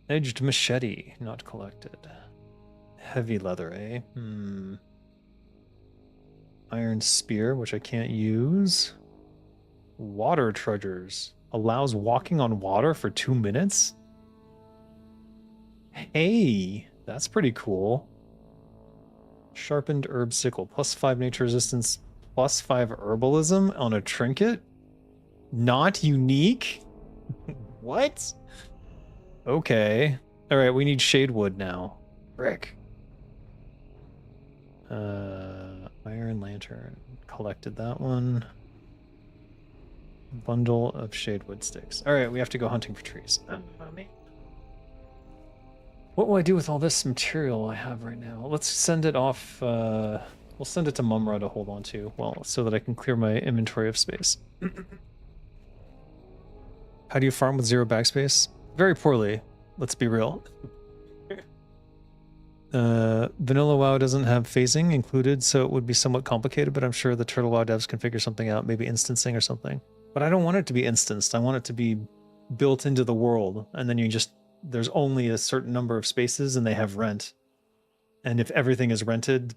Edged machete, not collected. Heavy leather, eh? Iron spear, which I can't use. Water trudgers. Allows walking on water for 2 minutes? Hey, that's pretty cool. Sharpened herb sickle. Plus 5 nature resistance. Plus 5 herbalism on a trinket? Not unique? What? Okay. Alright, we need shade wood now. Brick. Iron lantern. Collected that one. Bundle of shade wood sticks. Alright, we have to go hunting for trees. What will I do with all this material I have right now? Let's send it off. We'll send it to Mumra to hold on to. Well, so that I can clear my inventory of space. How do you farm with 0 backspace? Very poorly. Let's be real. Vanilla WoW doesn't have phasing included, so it would be somewhat complicated, but I'm sure the Turtle WoW devs can figure something out, maybe instancing or something. But I don't want it to be instanced. I want it to be built into the world, and then you just, there's only a certain number of spaces and they have rent. And if everything is rented,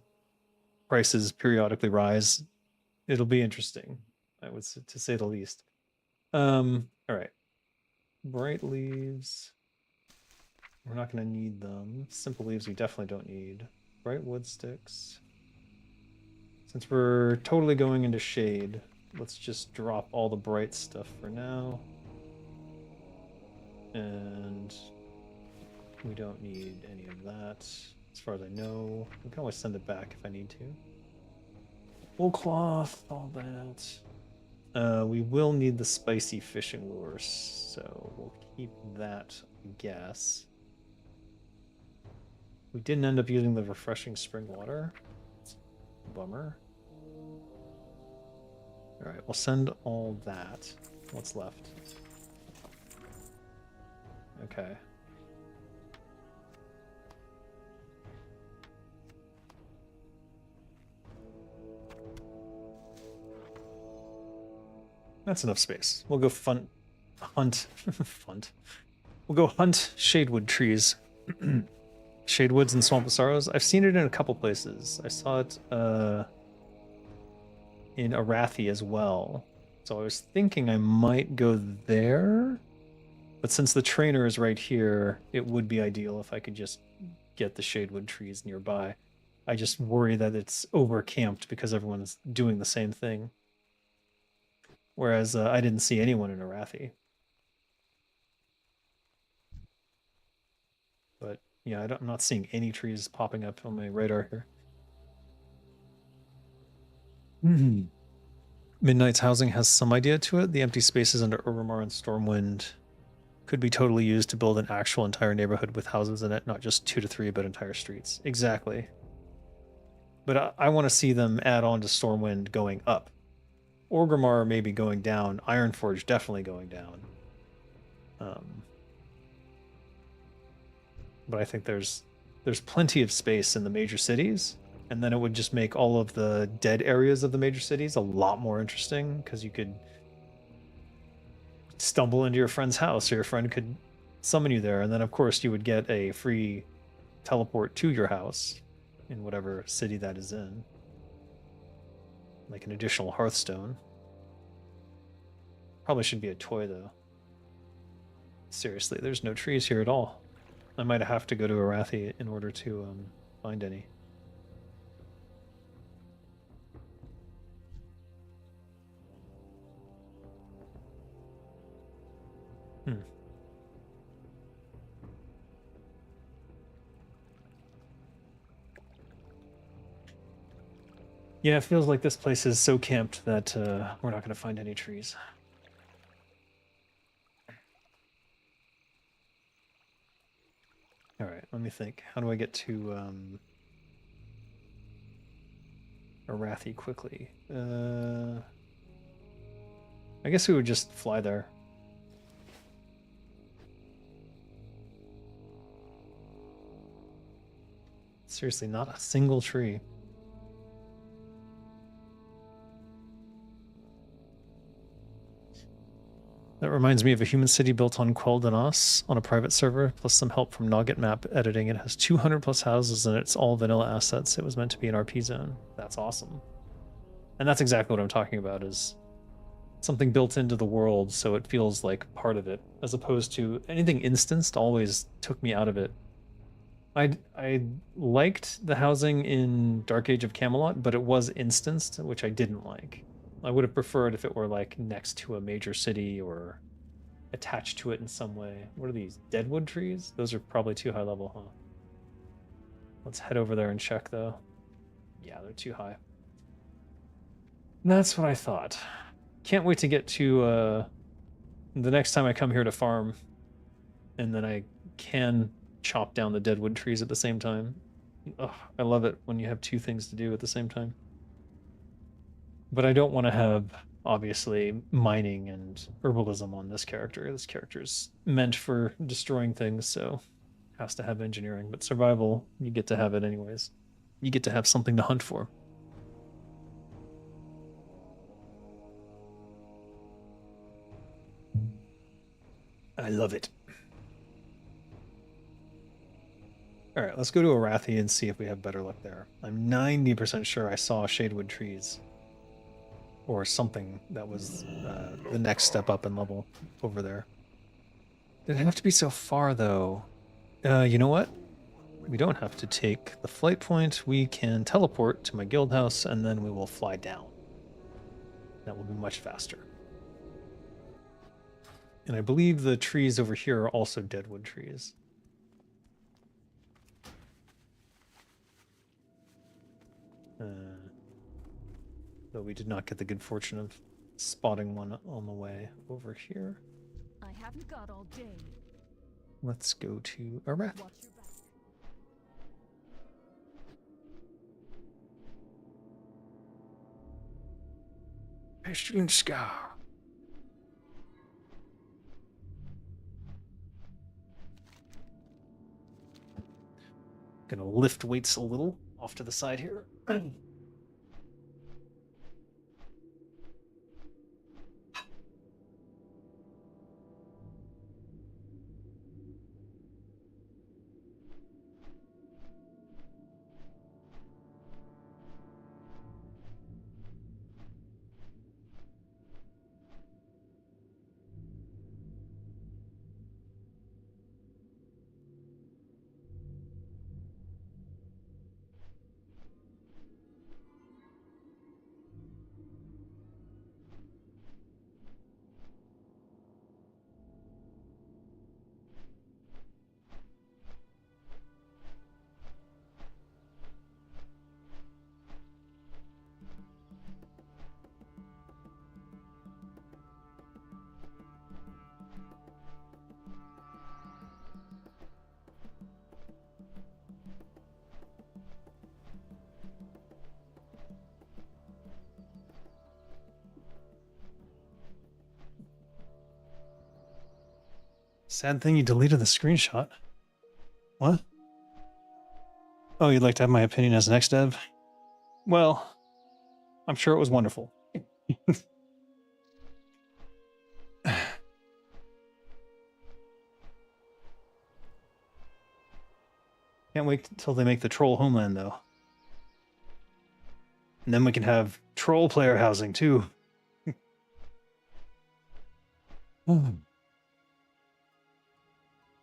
prices periodically rise. It'll be interesting, I would say, to say the least. All right. Bright leaves. We're not going to need them. Simple leaves we definitely don't need. Bright wood sticks. Since we're totally going into shade, let's just drop all the bright stuff for now. And we don't need any of that, as far as I know. We can always send it back if I need to. Wool cloth, all that. We will need the spicy fishing lures, so we'll keep that, I guess. We didn't end up using the refreshing spring water. Bummer. Alright, we'll send all that. What's left? Okay. That's enough space. We'll go hunt. We'll go hunt shadewood trees. Shadewoods and Swamp of Sorrows. I've seen it in a couple places. I saw it in Arathi as well. So I was thinking I might go there. But since the trainer is right here, it would be ideal if I could just get the shadewood trees nearby. I just worry that it's overcamped because everyone's doing the same thing. Whereas I didn't see anyone in Arathi. But yeah, I'm not seeing any trees popping up on my radar here. Midnight's housing has some idea to it. The empty spaces under Orgrimmar and Stormwind could be totally used to build an actual entire neighborhood with houses in it, not just 2 to 3, but entire streets. Exactly. But I want to see them add on to Stormwind going up. Orgrimmar maybe going down. Ironforge definitely going down. But I think there's plenty of space in the major cities, and then it would just make all of the dead areas of the major cities a lot more interesting, because you could stumble into your friend's house, or your friend could summon you there, and then of course you would get a free teleport to your house in whatever city that is in. Like an additional Hearthstone. Probably should be a toy though. Seriously, there's no trees here at all. I might have to go to Arathi in order to find any. Hmm. Yeah, it feels like this place is so camped that we're not going to find any trees. All right, let me think. How do I get to Arathi quickly? I guess we would just fly there. Seriously, not a single tree. That reminds me of a human city built on Quel'Danas on a private server, plus some help from Nogget map editing. It has 200 plus houses and it's all vanilla assets. It was meant to be an RP zone. That's awesome. And that's exactly what I'm talking about, is something built into the world so it feels like part of it, as opposed to anything instanced always took me out of it. I liked the housing in Dark Age of Camelot, but it was instanced, which I didn't like. I would have preferred if it were like next to a major city or attached to it in some way. What are these? Deadwood trees? Those are probably too high level, huh? Let's head over there and check though. Yeah, they're too high. That's what I thought. Can't wait to get to the next time I come here to farm, and then I can chop down the deadwood trees at the same time. Ugh, I love it when you have two things to do at the same time. But I don't want to have, obviously, mining and herbalism on this character. This character's meant for destroying things, so has to have engineering. But survival, you get to have it anyways. You get to have something to hunt for. I love it. All right, let's go to Arathi and see if we have better luck there. I'm 90% sure I saw shadewood trees. Or something that was the next step up in level over there. Did it have to be so far, though? You know what? We don't have to take the flight point. We can teleport to my guild house, and then we will fly down. That will be much faster. And I believe the trees over here are also deadwood trees. Though we did not get the good fortune of spotting one on the way over here. I haven't got all day. Let's go to Arathi. Watch your back. Pestilent Scar. Gonna lift weights a little off to the side here. Sad thing, you deleted the screenshot. What? Oh, you'd like to have my opinion as an ex-dev? Well, I'm sure it was wonderful. Can't wait till they make the troll homeland, though. And then we can have troll player housing too.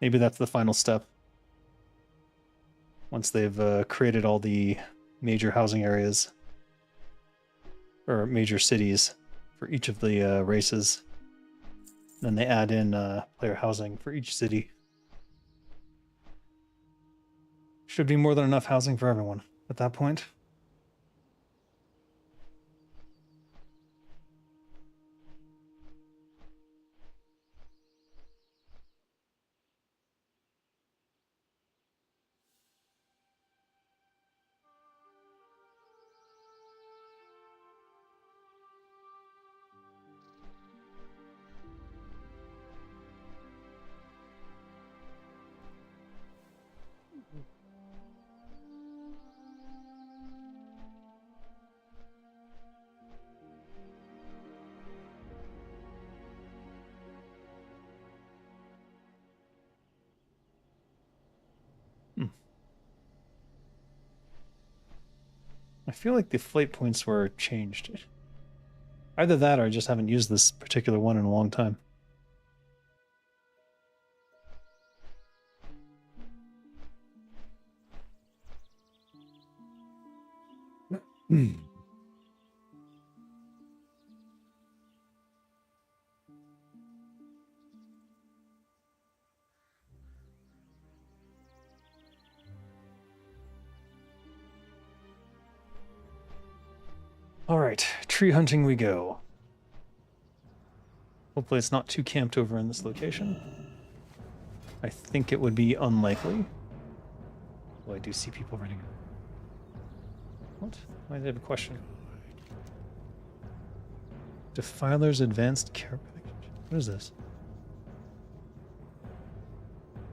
Maybe that's the final step. Once they've created all the major housing areas or major cities for each of the races, then they add in player housing for each city. Should be more than enough housing for everyone at that point. I feel like the flight points were changed. Either that or I just haven't used this particular one in a long time. All right, tree hunting we go. Hopefully it's not too camped over in this location. I think it would be unlikely. Well, I do see people running. What? Why did I have a question? Defiler's Advanced Care Package. What is this?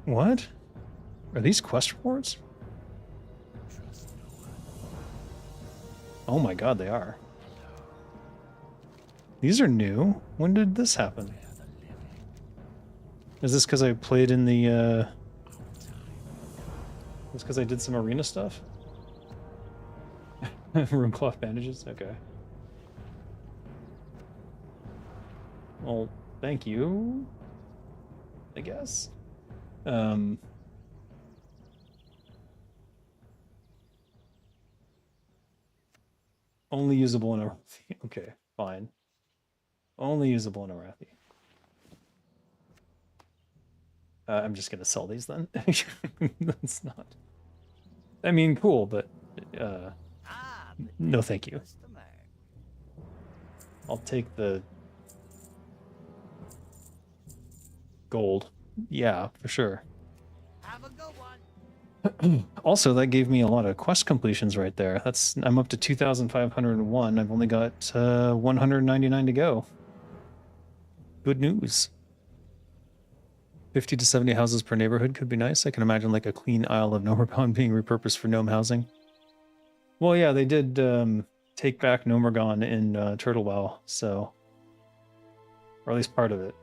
What? Are these quest rewards? Oh my god, they are. These are new. When did this happen? Is this because I played in the, Is this because I did some arena stuff? Room cloth bandages? Okay. Well, thank you, I guess. Only usable in a... Okay, fine. Only usable in Arathi. I'm just gonna sell these then. That's not... I mean, cool, but... no thank you. I'll take the... gold. Yeah, for sure. Have a good one. Also, that gave me a lot of quest completions right there. I'm up to 2,501. I've only got 199 to go. Good news. 50 to 70 houses per neighborhood could be nice. I can imagine like a clean Isle of Nomergon being repurposed for gnome housing. Well, yeah, they did take back Nomergon in Turtle WoW, so... or at least part of it.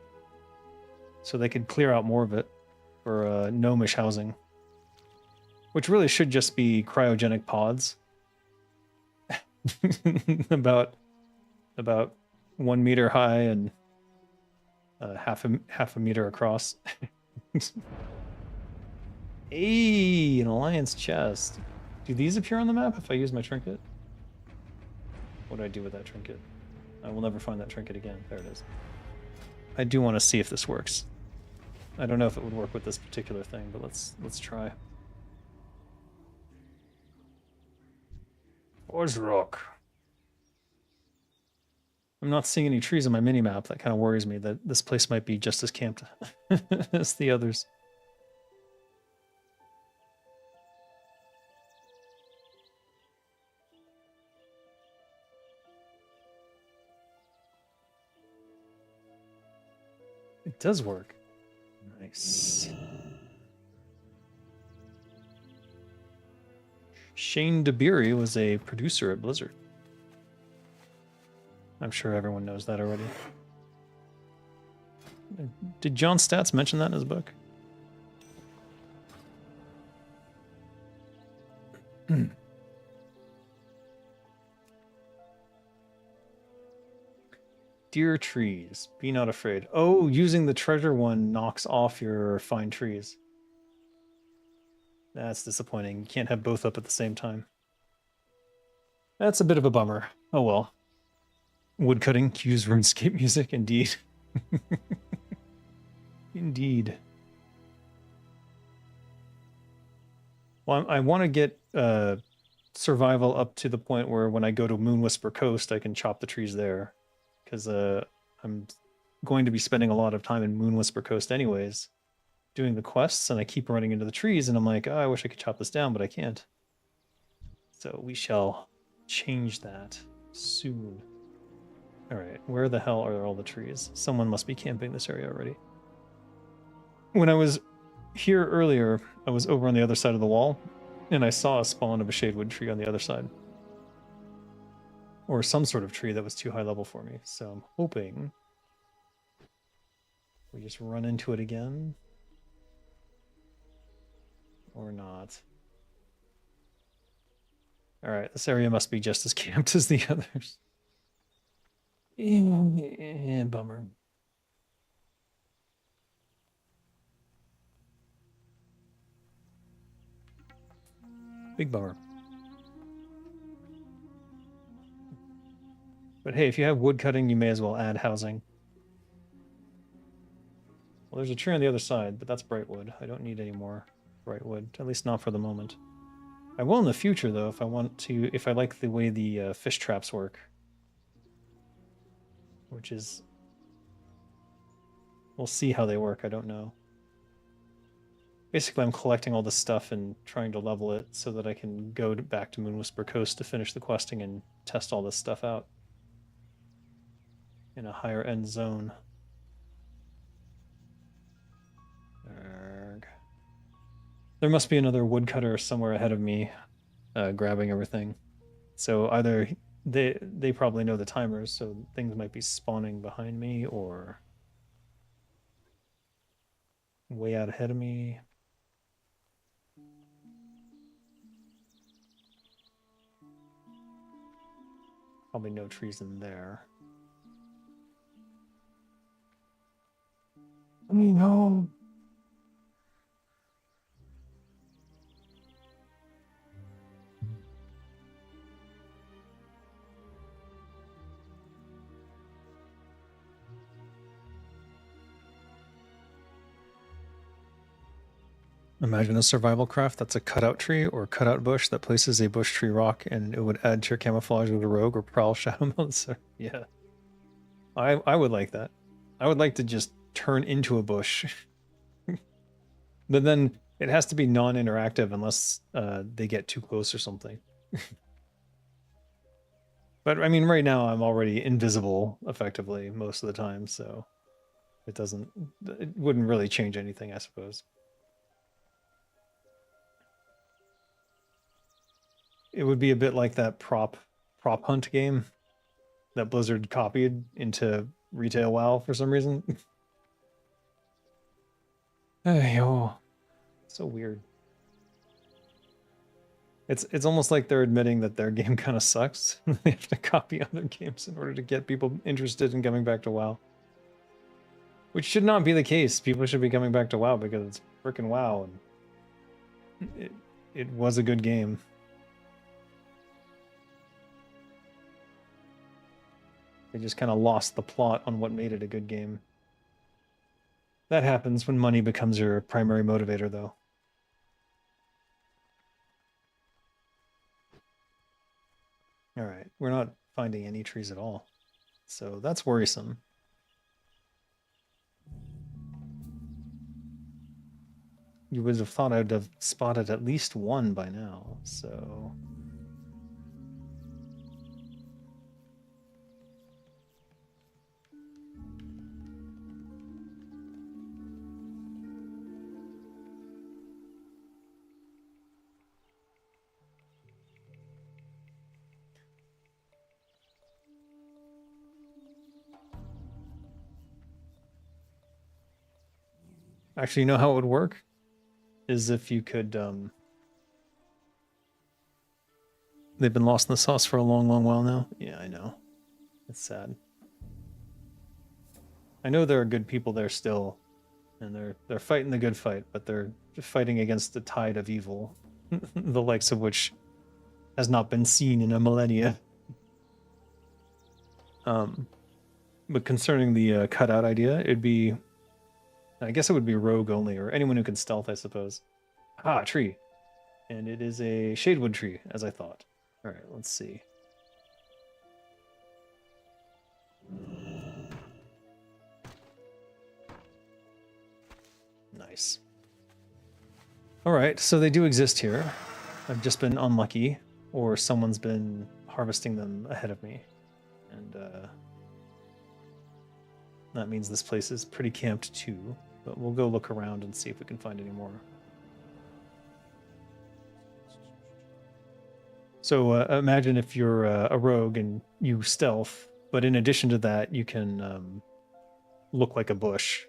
So they could clear out more of it for gnomish housing. Which really should just be cryogenic pods. about 1 meter high and half a meter across. Hey, an alliance chest. Do these appear on the map if I use my trinket? What do I do with that trinket? I will never find that trinket again. There it is. I do want to see if this works. I don't know if it would work with this particular thing, but let's try. Rock. I'm not seeing any trees on my mini-map. That kind of worries me that this place might be just as camped as the others. It does work. Nice. Shane DeBeery was a producer at Blizzard. I'm sure everyone knows that already. Did John Statz mention that in his book? Dear trees, be not afraid. Oh, using the treasure one knocks off your fine trees. That's disappointing. You can't have both up at the same time. That's a bit of a bummer. Oh well. Woodcutting cues RuneScape music, indeed. Indeed. Well, I want to get survival up to the point where when I go to Moonwhisper Coast, I can chop the trees there. Because I'm going to be spending a lot of time in Moonwhisper Coast anyways, doing the quests, and I keep running into the trees, and I'm like, oh, I wish I could chop this down, but I can't. So we shall change that soon. Alright, where the hell are all the trees? Someone must be camping this area already. When I was here earlier, I was over on the other side of the wall, and I saw a spawn of a shadewood tree on the other side. Or some sort of tree that was too high level for me, so I'm hoping we just run into it again. Or not. Alright, this area must be just as camped as the others. Bummer. Big bummer. But hey, if you have wood cutting, you may as well add housing. Well, there's a tree on the other side, but that's bright wood. I don't need any more bright wood, at least not for the moment. I will in the future, though, if I want to, if I like the way the fish traps work. Which is... We'll see how they work, I don't know. Basically, I'm collecting all this stuff and trying to level it so that I can go back to Moonwhisper Coast to finish the questing and test all this stuff out in a higher end zone. Arrgh. There must be another woodcutter somewhere ahead of me, grabbing everything. So either they probably know the timers, so things might be spawning behind me, or way out ahead of me. Probably no trees in there. No. Imagine a survival craft that's a cutout tree or cutout bush that places a bush tree rock, and it would add to your camouflage with a rogue or prowl shadow monster. Yeah. I would like that. I would like to just turn into a bush. But then it has to be non-interactive unless they get too close or something. But I mean, right now I'm already invisible effectively most of the time, so it wouldn't really change anything, I suppose. It would be a bit like that prop hunt game that Blizzard copied into retail WoW for some reason. Hey, oh, so weird. It's almost like they're admitting that their game kind of sucks. They have to copy other games in order to get people interested in coming back to WoW. Which should not be the case. People should be coming back to WoW because it's freaking WoW, and it was a good game. They just kind of lost the plot on what made it a good game. That happens when money becomes your primary motivator, though. Alright, we're not finding any trees at all. So that's worrisome. You would have thought I'd have spotted at least one by now, so... Actually, you know how it would work? Is if you could, They've been lost in the sauce for a long, long while now. Yeah, I know. It's sad. I know there are good people there still, and they're fighting the good fight, but they're fighting against the tide of evil, the likes of which has not been seen in a millennia. But concerning the cutout idea, I guess it would be rogue only, or anyone who can stealth, I suppose. Ah, tree. And it is a shadewood tree, as I thought. All right, let's see. Nice. All right, so they do exist here. I've just been unlucky, or someone's been harvesting them ahead of me. And that means this place is pretty camped too, but we'll go look around and see if we can find any more. So imagine if you're a rogue and you stealth, but in addition to that, you can look like a bush.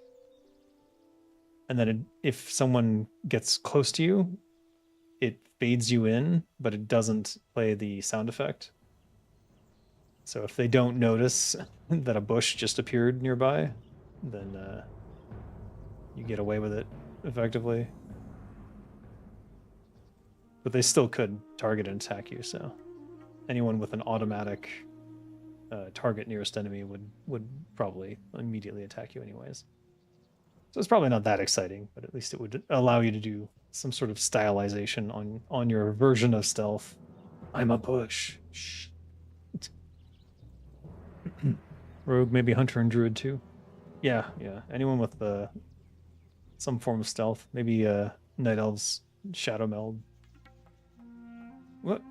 And then if someone gets close to you, it fades you in, but it doesn't play the sound effect. So if they don't notice that a bush just appeared nearby, then you get away with it effectively. But they still could target and attack you, so anyone with an automatic target nearest enemy would probably immediately attack you anyways. So it's probably not that exciting, but at least it would allow you to do some sort of stylization on your version of stealth. I'm a bush. Shh. Rogue, maybe hunter and druid too. Yeah. Anyone with some form of stealth, maybe night elves, shadow meld. What?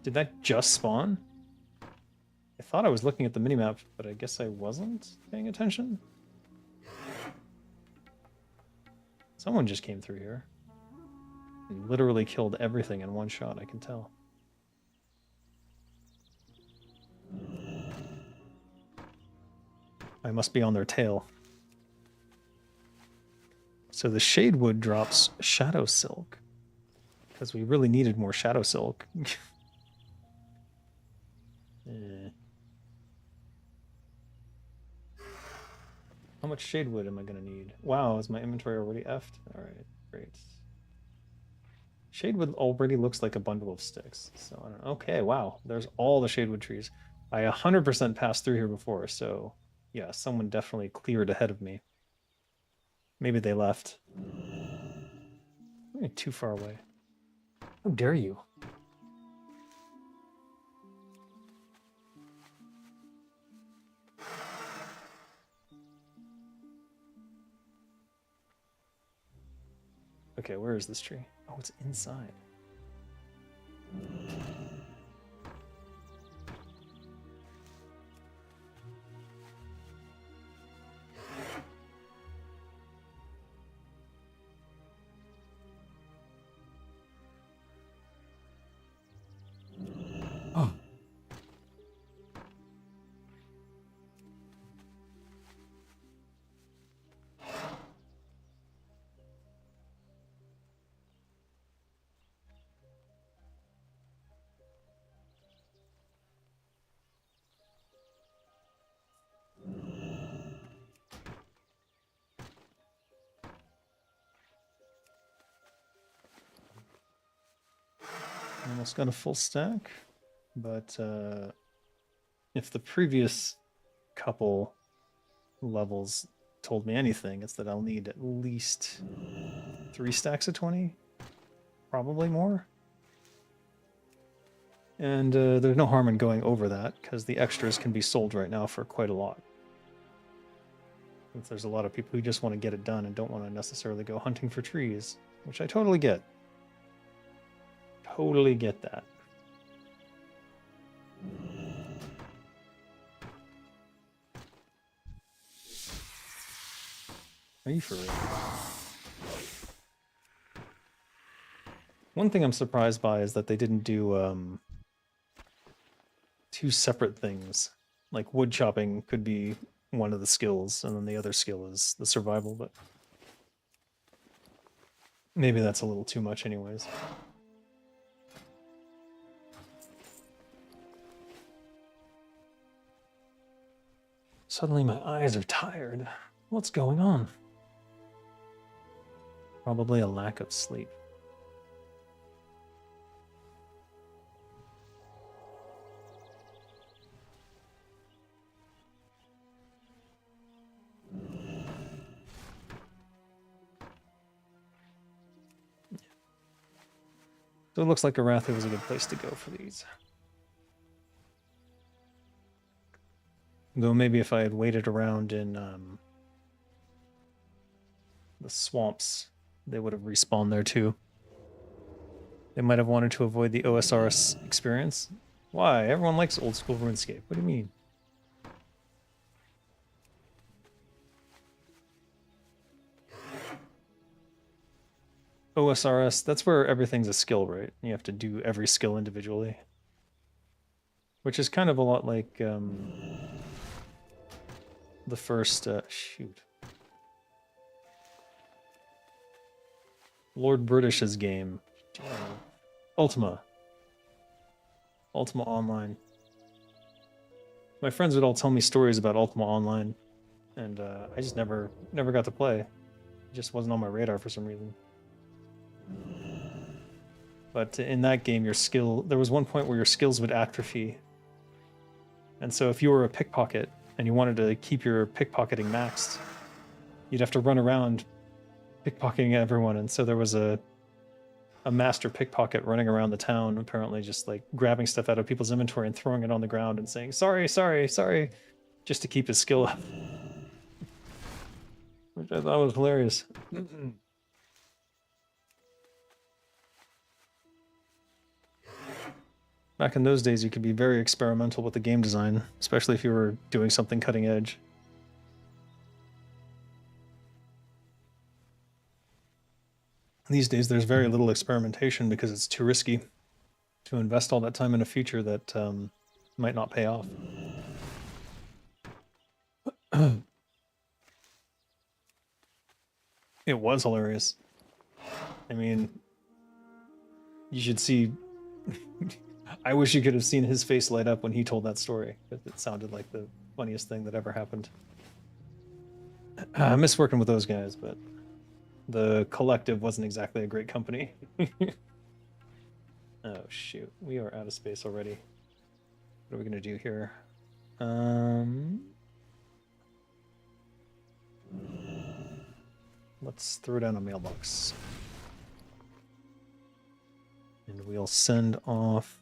Did that just spawn? I thought I was looking at the minimap, but I guess I wasn't paying attention. Someone just came through here. And literally killed everything in one shot, I can tell. I must be on their tail. So the Shadewood drops Shadow Silk. Because we really needed more Shadow Silk. How much Shadewood am I going to need? Wow, is my inventory already effed? Alright, great. Shadewood already looks like a bundle of sticks. So I don't know. Okay, wow. There's all the Shadewood trees. I 100% passed through here before, so yeah, someone definitely cleared ahead of me. Maybe they left. You're too far away. How dare you? Okay, where is this tree? Oh, it's inside. Oh. Almost got a full stack, but if the previous couple levels told me anything, it's that I'll need at least 3 stacks of 20, probably more. And there's no harm in going over that, because the extras can be sold right now for quite a lot. Since there's a lot of people who just want to get it done and don't want to necessarily go hunting for trees, which I totally get. Totally get that. Are you for real? One thing I'm surprised by is that they didn't do 2 separate things. Like wood chopping could be one of the skills, and then the other skill is the survival, but maybe that's a little too much anyways. Suddenly my eyes are tired. What's going on? Probably a lack of sleep. So it looks like Aratha was a good place to go for these. Though maybe if I had waited around in the swamps, they would have respawned there too. They might have wanted to avoid the OSRS experience. Why? Everyone likes old school RuneScape. What do you mean? OSRS, that's where everything's a skill, right? You have to do every skill individually. Which is kind of a lot like the first, shoot. Lord British's game. Ultima. Ultima Online. My friends would all tell me stories about Ultima Online, and I just never got to play. It just wasn't on my radar for some reason. But in that game, there was one point where your skills would atrophy. And so if you were a pickpocket and you wanted to keep your pickpocketing maxed, you'd have to run around pickpocketing everyone. And so there was a master pickpocket running around the town, apparently just like grabbing stuff out of people's inventory and throwing it on the ground and saying, sorry, sorry, sorry, just to keep his skill up. Which I thought was hilarious. Back in those days, you could be very experimental with the game design, especially if you were doing something cutting edge. These days, there's very little experimentation because it's too risky to invest all that time in a feature that might not pay off. It was hilarious. I mean, you should see... I wish you could have seen his face light up when he told that story. It sounded like the funniest thing that ever happened. I miss working with those guys, but the collective wasn't exactly a great company. Oh shoot, we are out of space already. What are we gonna do here? Let's throw down a mailbox. And we'll send off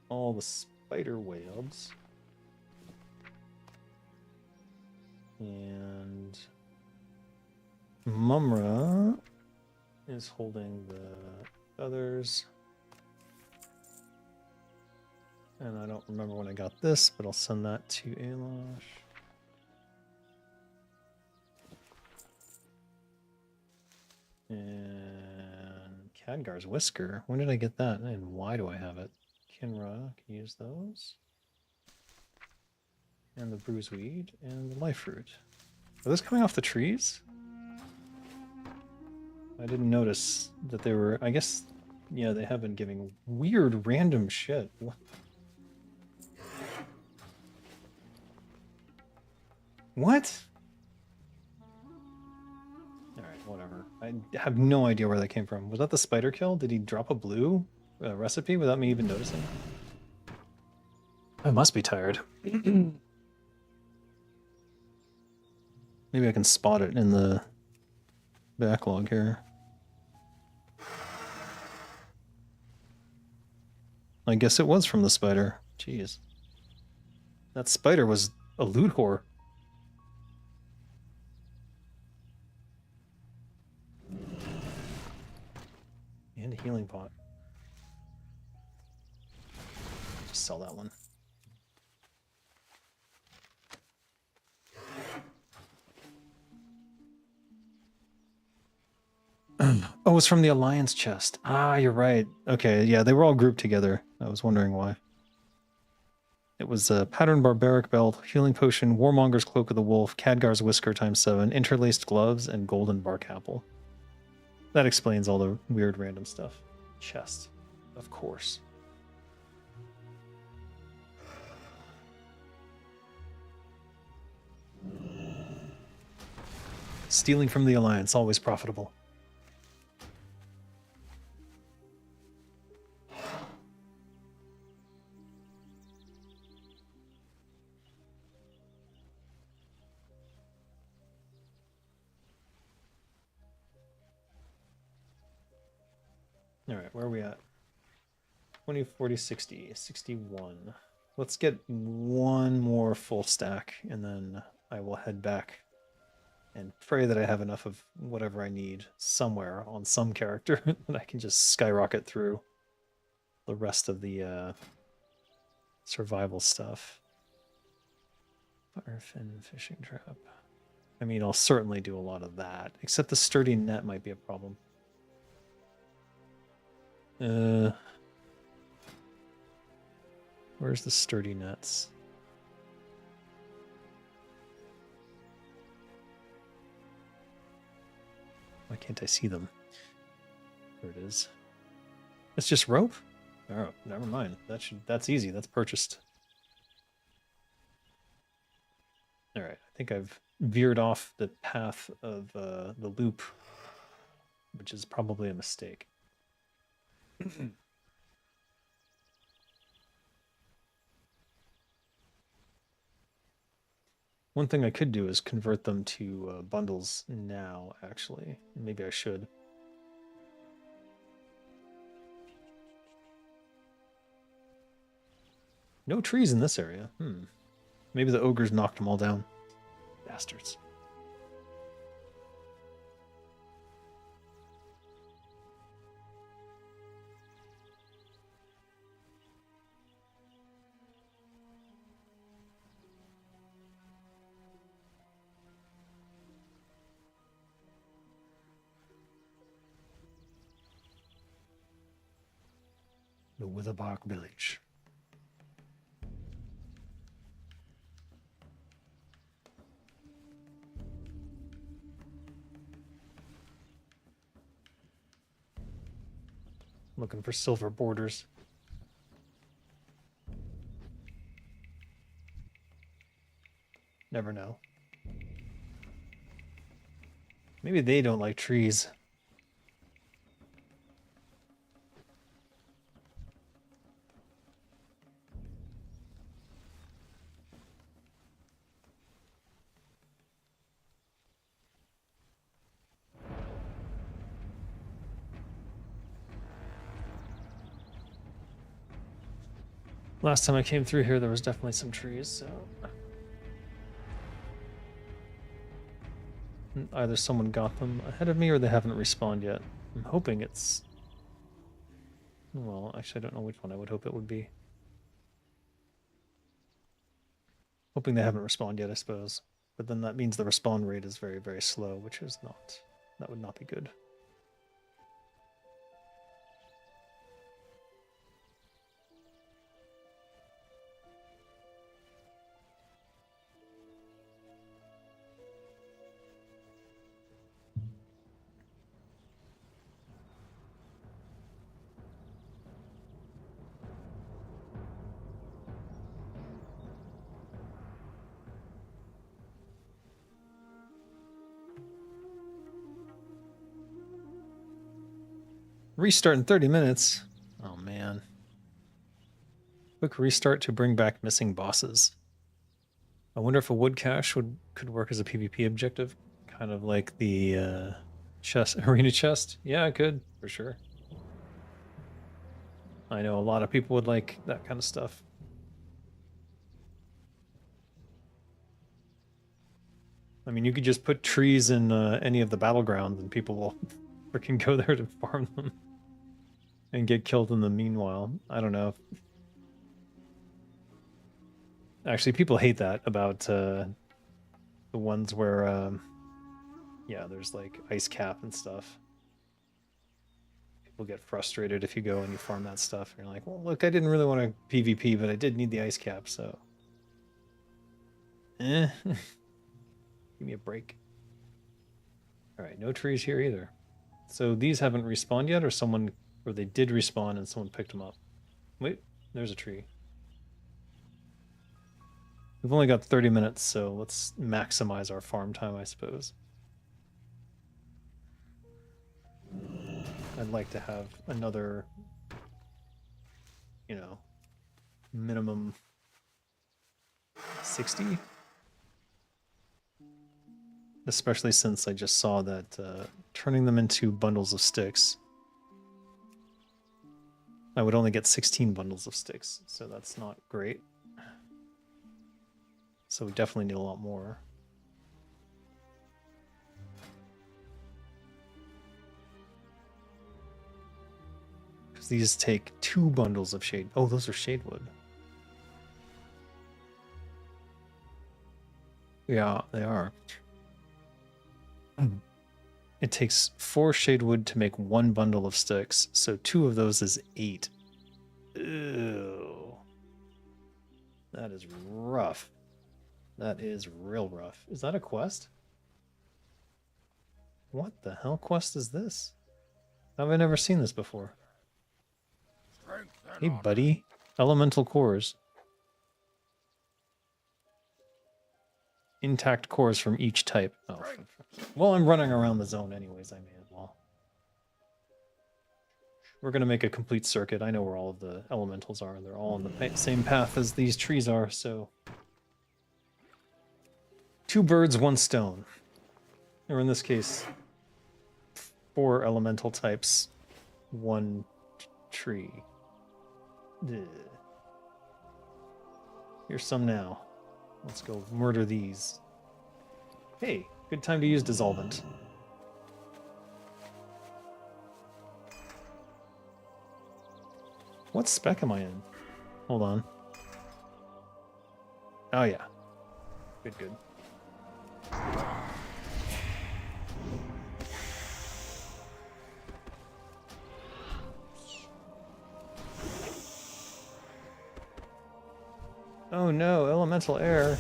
all the spider webs. And Mumra is holding the feathers. And I don't remember when I got this, but I'll send that to Alosh. And Khadgar's Whisker. When did I get that? And why do I have it? Kinra can use those. And the bruiseweed and the life root. Are those coming off the trees? I didn't notice that they were... I guess, yeah, they have been giving weird random shit. What? Alright, whatever. I have no idea where that came from. Was that the spider kill? Did he drop a blue recipe without me even noticing? I must be tired. Maybe I can spot it in the backlog here. I guess it was from the spider. Jeez. That spider was a loot whore. And a healing pot. Just sell that one. Oh, it's from the Alliance chest. Ah, you're right. Okay, yeah, they were all grouped together. I was wondering why. It was a Patterned Barbaric Belt, Healing Potion, Warmonger's Cloak of the Wolf, Khadgar's Whisker ×7, Interlaced Gloves, and Golden Bark Apple. That explains all the weird random stuff. Chest, of course. Stealing from the Alliance, always profitable. All right, where are we at? 20, 40, 60, 61. Let's get one more full stack, and then I will head back and pray that I have enough of whatever I need somewhere on some character that I can just skyrocket through the rest of the survival stuff. Firefin fishing trap. I mean, I'll certainly do a lot of that, except the sturdy net might be a problem. Where's the sturdy nets? Why can't I see them? There it is. It's just rope? Oh, never mind. That's easy. That's purchased. All right. I think I've veered off the path of the loop, which is probably a mistake. One thing I could do is convert them to bundles now, actually. Maybe I should. No trees in this area. Maybe the ogres knocked them all down. Bastards. The Witherbark Village. Looking for silver borders. Never know. Maybe they don't like trees. Last time I came through here, there was definitely some trees, so... Either someone got them ahead of me or they haven't respawned yet. I'm hoping it's... Well, actually I don't know which one I would hope it would be. Hoping they haven't respawned yet, I suppose. But then that means the respawn rate is very, very slow, which is not... That would not be good. Restart in 30 minutes. Oh man. Quick restart to bring back missing bosses. I wonder if a wood cache could work as a PvP objective, kind of like the arena chest. Yeah, it could for sure. I know a lot of people would like that kind of stuff. I mean, you could just put trees in any of the battlegrounds, and people will freaking go there to farm them and get killed in the meanwhile. I don't know. Actually, people hate that about the ones where, yeah, there's like ice cap and stuff. People get frustrated if you go and you farm that stuff. And you're like, well, look, I didn't really want to PvP, but I did need the ice cap, so... Give me a break. Alright, no trees here either. So these haven't respawned yet, or they did respawn and someone picked them up. Wait, there's a tree. We've only got 30 minutes, so let's maximize our farm time, I suppose. I'd like to have another, you know, minimum 60. Especially since I just saw that turning them into bundles of sticks, I would only get 16 bundles of sticks, so that's not great. So we definitely need a lot more. Because these take 2 bundles of shade. Oh, those are shade wood. Yeah, they are. It takes 4 shade wood to make 1 bundle of sticks, so 2 of those is 8. Ew. That is rough. That is real rough. Is that a quest? What the hell quest is this? How have I never seen this before? Hey, buddy. Elemental cores. Intact cores from each type. Oh, well, I'm running around the zone anyways. I may as well. We're going to make a complete circuit. I know where all of the elementals are. They're all on the same path as these trees are, so... 2 birds, 1 stone. Or in this case, 4 elemental types, 1 tree. Ugh. Here's some now. Let's go murder these. Hey, good time to use dissolvent. What spec am I in? Hold on. Oh yeah. Good, good. Oh no, elemental air.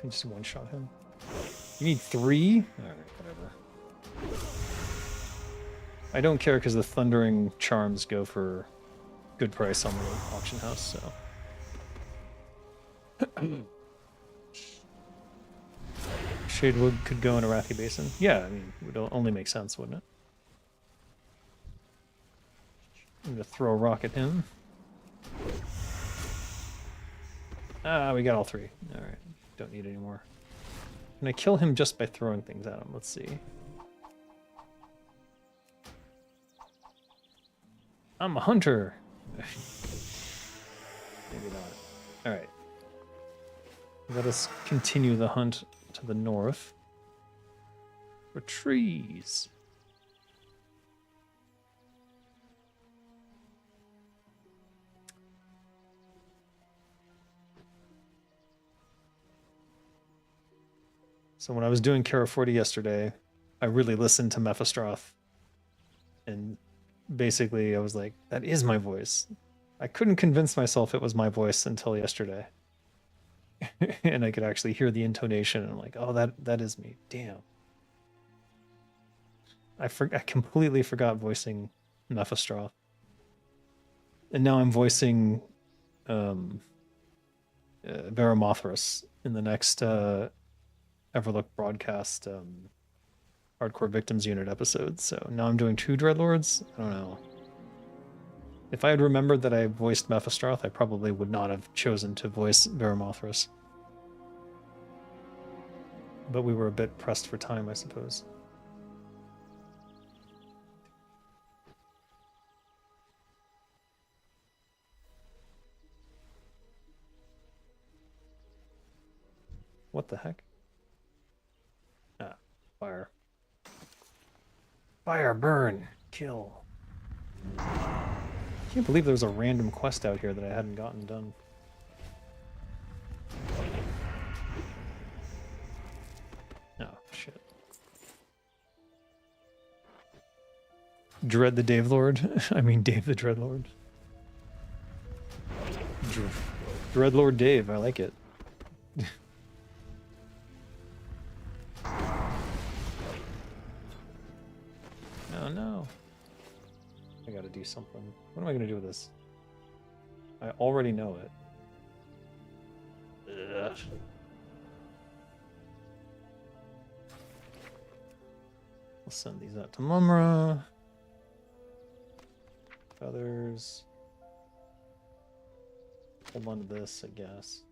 Just one-shot him. You need 3? Alright, whatever. I don't care because the thundering charms go for good price on the auction house, so. Shadewood could go in Arathi Basin. Yeah, I mean, it would only make sense, wouldn't it? I'm gonna throw a rock at him. Ah, we got all 3. Alright, don't need any more. Can I kill him just by throwing things at him? Let's see. I'm a hunter! Maybe not. Alright. Let us continue the hunt to the north. For trees. So when I was doing Kara 40 yesterday, I really listened to Mephistроth. And basically I was like, that is my voice. I couldn't convince myself it was my voice until yesterday. And I could actually hear the intonation and I'm like, oh, that is me. Damn. I completely forgot voicing Mephistроth. And now I'm voicing Varamothras in the next Everlook broadcast Hardcore Victims Unit episode. So now I'm doing 2 Dreadlords. I don't know. If I had remembered that I voiced Mephistроth, I probably would not have chosen to voice Varamothras. But we were a bit pressed for time, I suppose. What the heck? Ah, fire. Fire, burn, kill. I can't believe there was a random quest out here that I hadn't gotten done. Oh, shit. Dread the Dave Lord? I mean Dave the Dreadlord. Dreadlord Dave, I like it. Oh no. I gotta do something. What am I gonna do with this? I already know it. Ugh. We'll send these out to Mumra. Feathers. Hold on to this, I guess.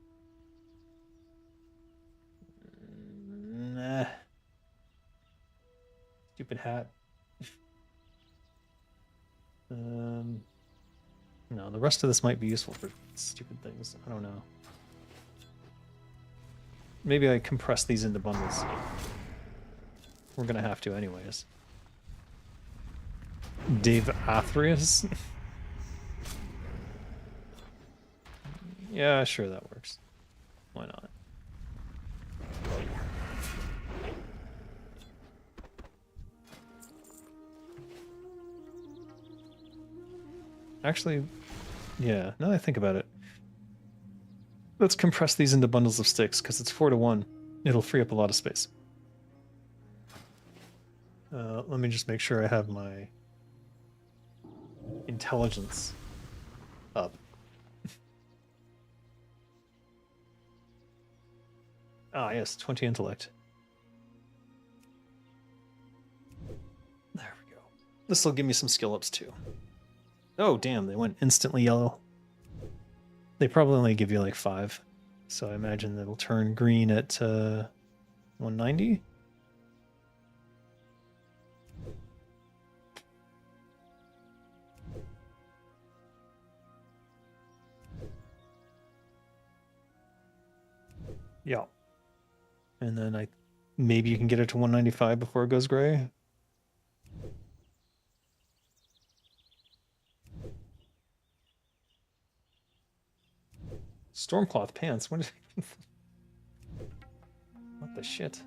Nah. Stupid hat. No, the rest of this might be useful for stupid things. I don't know. Maybe I compress these into bundles. We're gonna have to anyways. Dave Athreus? Yeah, sure, that works. Why not? Actually, yeah, now that I think about it, let's compress these into bundles of sticks, because it's 4-to-1. It'll free up a lot of space. Let me just make sure I have my intelligence up. Ah, yes, 20 intellect. There we go. This will give me some skill ups too. Oh, damn, they went instantly yellow. They probably only give you like 5. So I imagine that'll turn green at 190. Yeah. And then maybe you can get it to 195 before it goes gray. Stormcloth pants. What the shit?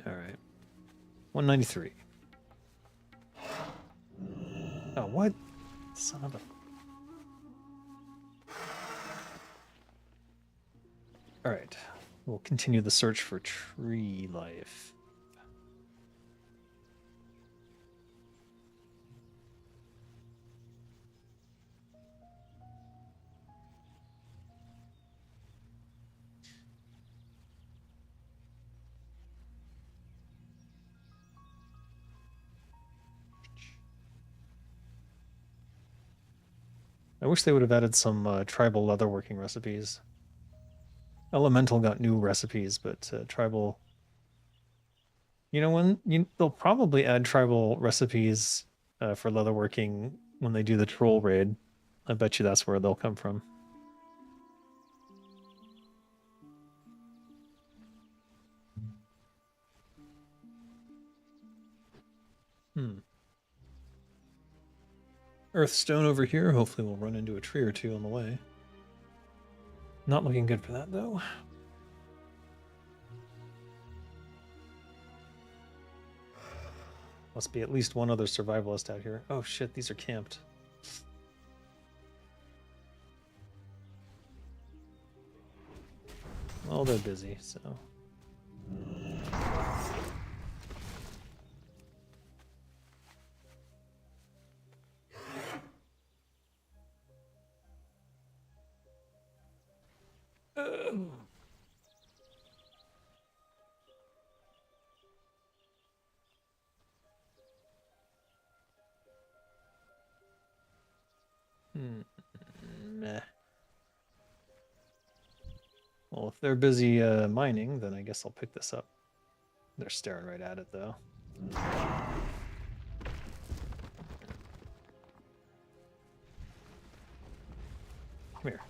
All right. 193. Oh, what? Son of a... All right. We'll continue the search for tree life. I wish they would have added some tribal leatherworking recipes. Elemental got new recipes, but tribal... You know, they'll probably add tribal recipes for leatherworking when they do the troll raid. I bet you that's where they'll come from. Earthstone over here. Hopefully we'll run into a tree or two on the way. Not looking good for that, though. Must be at least one other survivalist out here. Oh shit, these are camped. Well, they're busy, so... Meh. Well, if they're busy mining, then I guess I'll pick this up. They're staring right at it, though. Come here.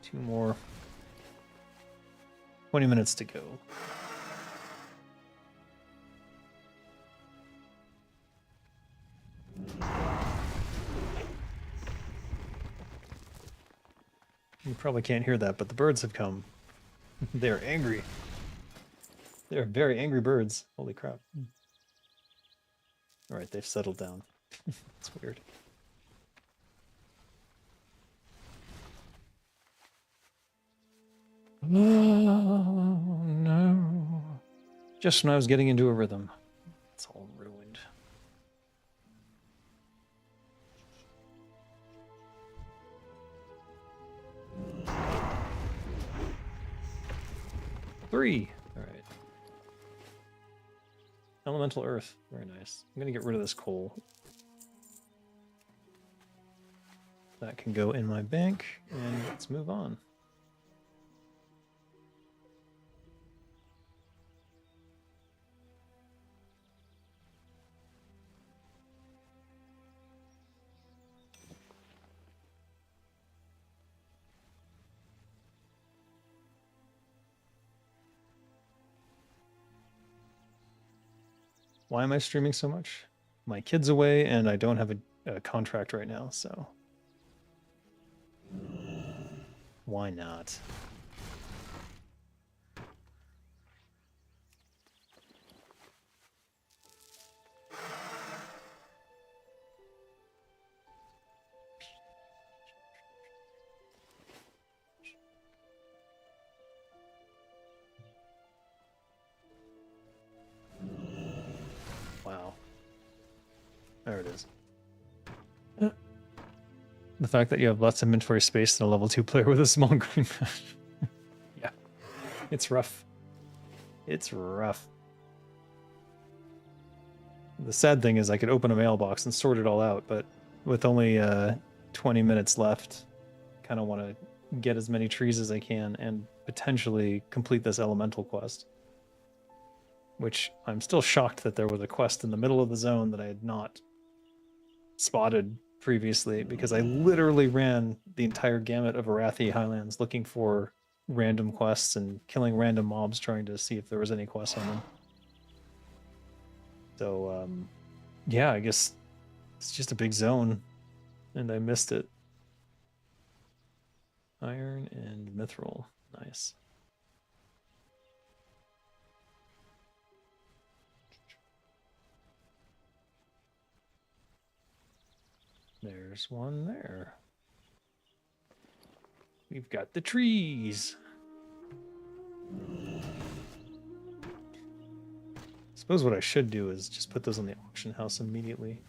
Two more. 20 minutes to go. You probably can't hear that, but the birds have come. They're angry. They're very angry birds. Holy crap. Alright, they've settled down. It's weird. Oh, no. Just when I was getting into a rhythm. It's all ruined. Three. All right. Elemental Earth. Very nice. I'm going to get rid of this coal. That can go in my bank, and let's move on. Why am I streaming so much? My kid's away, and I don't have a contract right now, so why not? Wow. There it is. The fact that you have lots of inventory space than a level 2 player with a small green map. Yeah. It's rough. It's rough. The sad thing is I could open a mailbox and sort it all out, but with only 20 minutes left, kind of want to get as many trees as I can and potentially complete this elemental quest. Which I'm still shocked that there was a quest in the middle of the zone that I had not spotted previously, because I literally ran the entire gamut of Arathi Highlands looking for random quests and killing random mobs trying to see if there was any quests on them. So, yeah, I guess it's just a big zone, and I missed it. Iron and mithril. Nice. There's one there. We've got the trees. Suppose what I should do is just put those on the auction house immediately.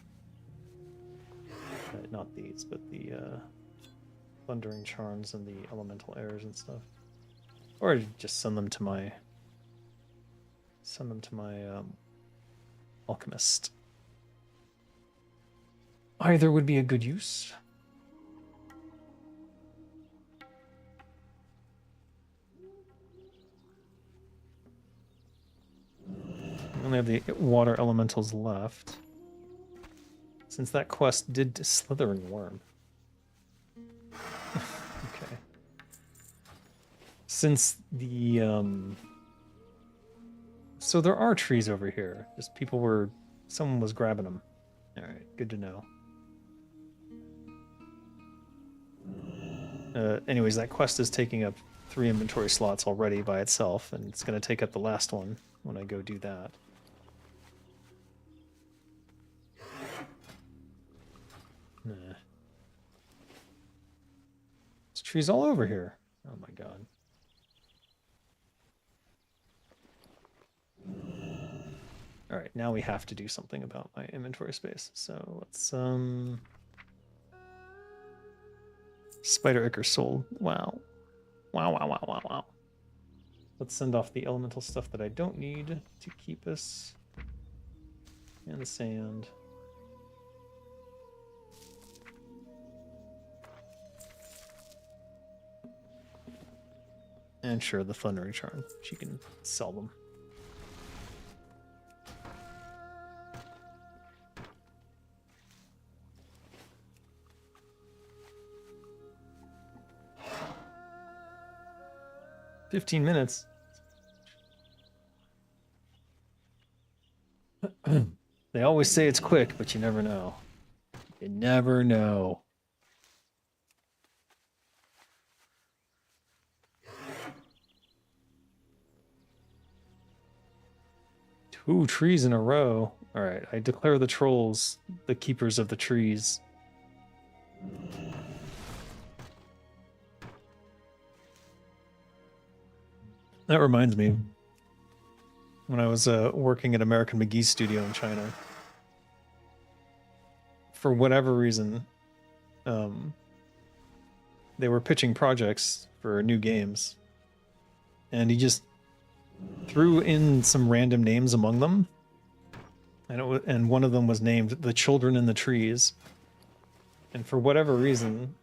Not these, but the thundering charms and the elemental airs and stuff. Or just send them to my alchemist. Either would be a good use. We only have the water elementals left. Since that quest did slithering worm. Okay. Since the so there are trees over here. Just someone was grabbing them. All right, good to know. Anyways, that quest is taking up 3 inventory slots already by itself, and it's going to take up the last one when I go do that. Nah. There's trees all over here. Oh my god. Alright, now we have to do something about my inventory space. So let's Spider Ichor sold. Wow. Wow. Let's send off the elemental stuff that I don't need to keep us. And the sand. And sure, the thundering charm. She can sell them. $15. They always say it's quick, but you never know. You never know. Two trees in a row. All right, I declare the trolls the keepers of the trees. That reminds me. when I was working at American McGee's studio in China. For whatever reason, they were pitching projects for new games, and he just threw in some random names among them, and one of them was named "The Children in the Trees." And for whatever reason,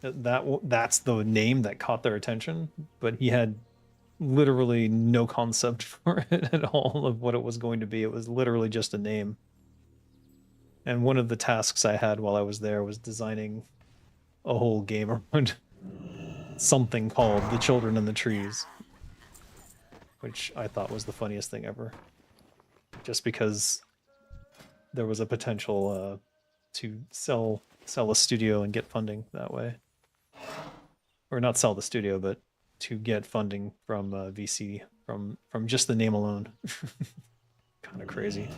that's the name that caught their attention, but he had literally no concept for it at all of what it was going to be. It was literally just a name. And one of the tasks I had while I was there was designing a whole game around something called The Children in the Trees, which I thought was the funniest thing ever. Just because there was a potential to sell a studio and get funding that way. Or not sell the studio, but to get funding from VC from just the name alone. Kind of crazy.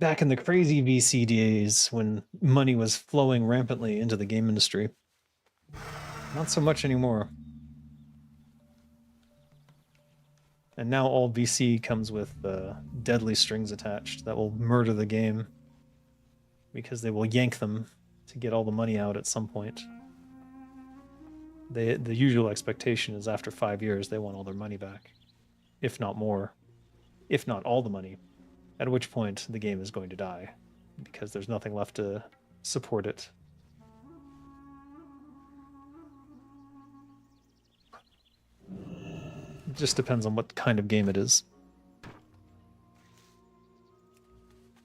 Back in the crazy VC days when money was flowing rampantly into the game industry. Not so much anymore. And now all VC comes with deadly strings attached that will murder the game, because they will yank them to get all the money out at some point. The usual expectation is after 5 years they want all their money back, if not more, if not all the money, at which point the game is going to die because there's nothing left to support it. It just depends on what kind of game it is.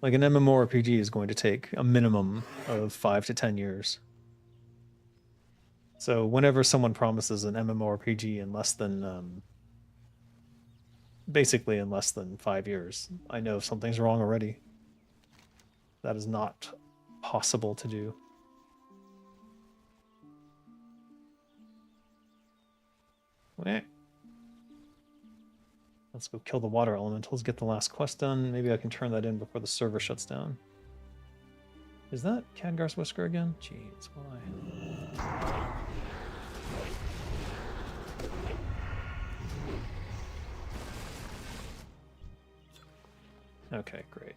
Like an MMORPG is going to take a minimum of 5 to 10 years. So whenever someone promises an MMORPG in less than, basically in less than 5 years, I know something's wrong already. That is not possible to do. Let's go kill the water elementals, get the last quest done. Maybe I can turn that in before the server shuts down. Is that Khadgar's Whisker again? Jeez, why? Okay, great.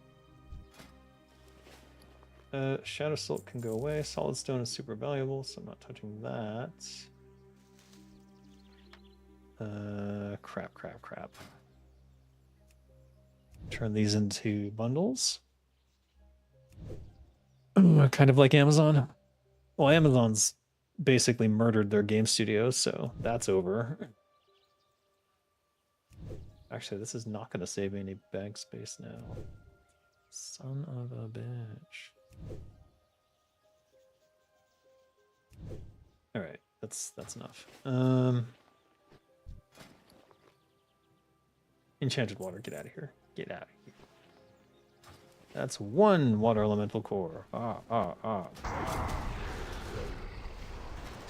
Shadow Silk can go away. Solid Stone is super valuable, so I'm not touching that. Crap. Turn these into bundles. Kind of like Amazon. Well, Amazon's basically murdered their game studios, so that's over. Actually, this is not going to save any bag space now. Son of a bitch. All right, that's enough. Enchanted water, get out of here. Get out of here. That's one water elemental core.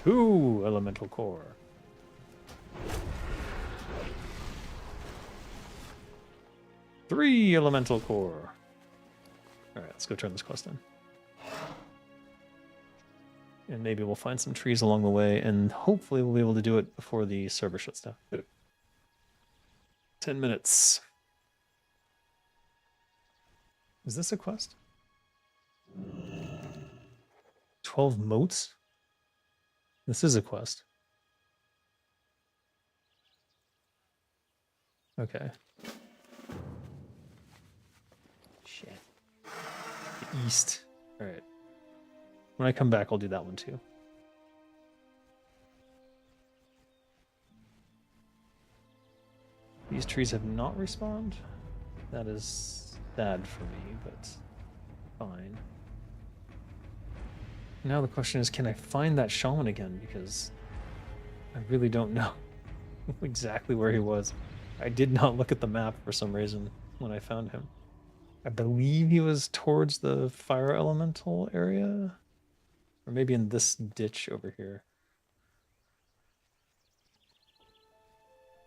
Two elemental core. Three elemental core. Alright, let's go turn this quest in. And maybe we'll find some trees along the way, and hopefully we'll be able to do it before the server shuts down. 10 minutes. Is this a quest? 12 moats? This is a quest. Okay. Shit. The east. Alright. When I come back, I'll do that one too. These trees have not respawned. That is sad for me, but fine. Now the question is, can I find that shaman again? Because I really don't know exactly where he was. I did not look at the map for some reason when I found him. I believe he was towards the fire elemental area. Or maybe in this ditch over here.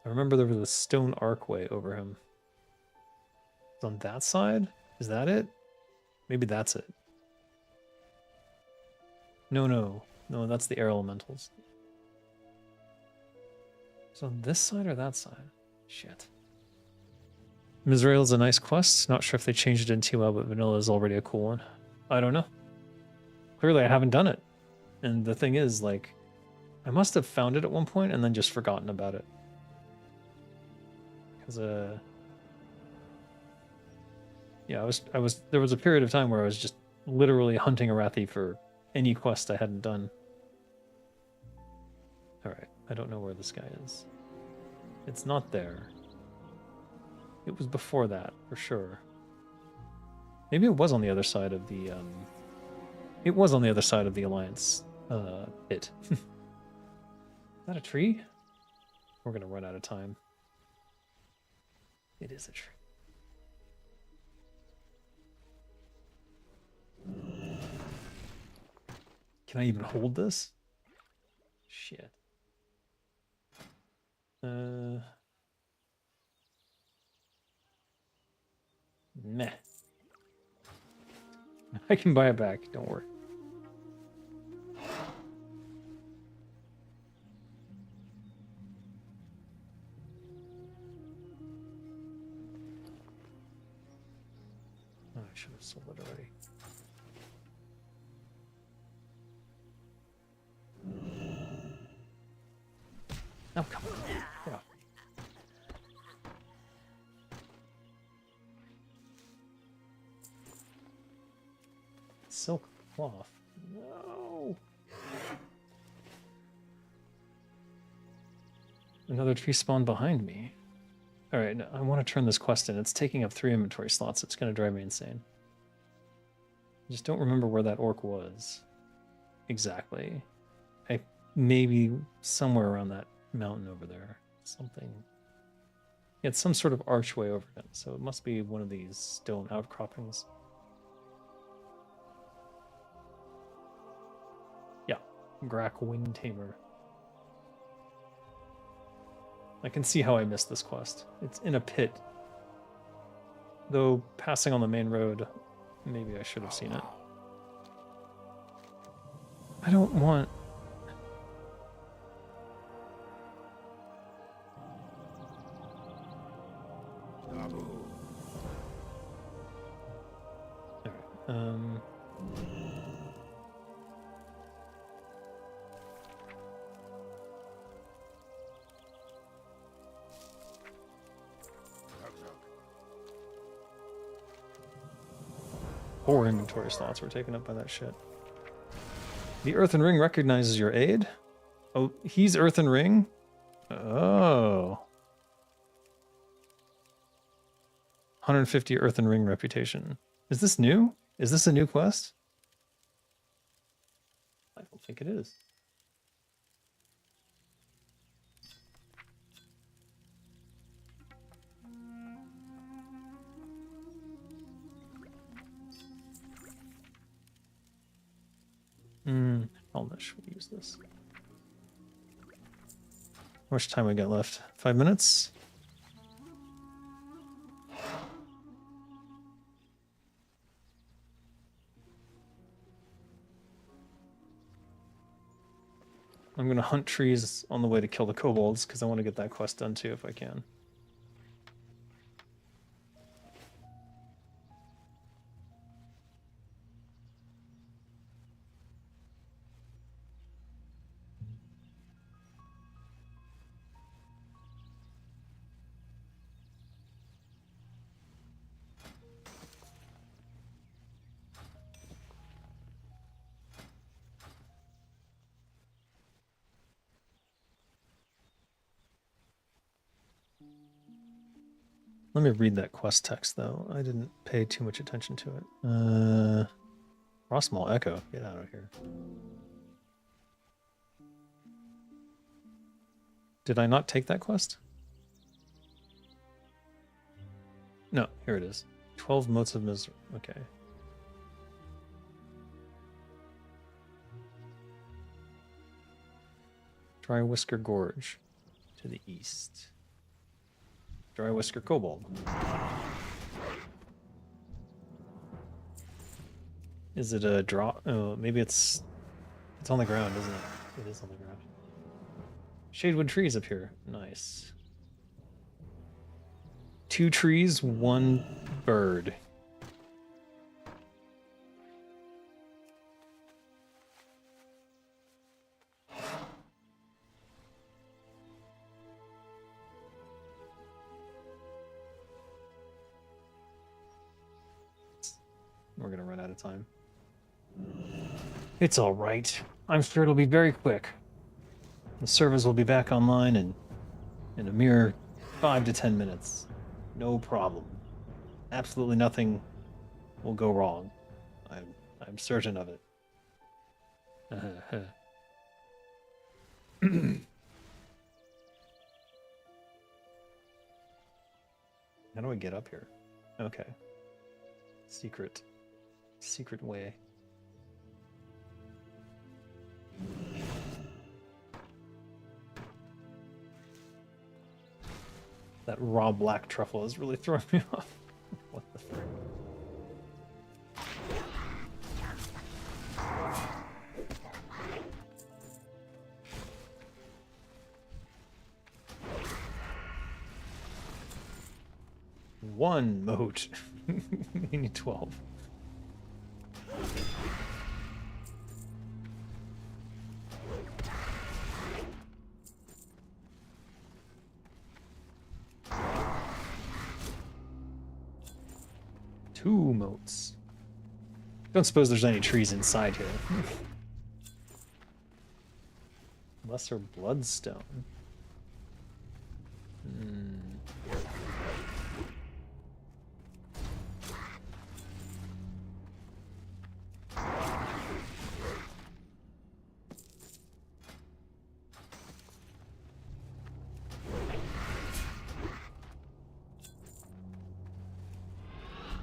I remember there was a stone archway over him. It's on that side? Is that it? Maybe that's it. No, that's the air elementals. Is it on this side or that side? Shit. Mizrael is a nice quest. Not sure if they changed it in TWoW, but vanilla is already a cool one. I don't know. Clearly, I haven't done it. And the thing is, like, I must have found it at one point and then just forgotten about it. Because, yeah, there was a period of time where I was just literally hunting Arathi for any quest I hadn't done. Alright, I don't know where this guy is. It's not there. It was before that, for sure. Maybe it was on the other side of the, it was on the other side of the Alliance, pit. Is that a tree? We're gonna run out of time. It is a tree. Can I even hold this? Shit. Meh. I can buy it back, don't worry. Oh, I should have sold it already. Oh, come on. Get off. Silk cloth. No. Another tree spawned behind me. All right, I want to turn this quest in. It's taking up 3 inventory slots. It's going to drive me insane. I just don't remember where that orc was. Exactly. Maybe somewhere around that mountain over there. Something. Yeah, it's some sort of archway over it, so it must be one of these stone outcroppings. Yeah, Grak Wind Tamer. I can see how I missed this quest. It's in a pit. Though passing on the main road, maybe I should have seen it. I don't want... Alright, Four inventory slots were taken up by that shit. The Earthen Ring recognizes your aid? Oh, he's Earthen Ring? Oh. 150 Earthen Ring reputation. Is this new? Is this a new quest? I don't think it is. How much should we use this? How much time we got left? 5 minutes? I'm gonna hunt trees on the way to kill the kobolds because I want to get that quest done too if I can. Let me read that quest text, though. I didn't pay too much attention to it. Frostmaw Echo, get out of here. Did I not take that quest? No, here it is. 12 motes of misery. Okay. Dry Whisker Gorge to the east. Dry Whisker Kobold. Is it a draw? Oh, maybe it's on the ground, isn't it? It is on the ground. Shadewood trees up here. Nice. 2 trees, 1 bird. We're gonna run out of time. It's all right. I'm sure it'll be very quick. The servers will be back online in a mere 5 to 10 minutes. No problem. Absolutely nothing will go wrong. I'm certain of it. How do I get up here? Okay. Secret way. That raw black truffle is really throwing me off. What the frick? One moat. We need 12. Two moats. Don't suppose there's any trees inside here. Lesser bloodstone.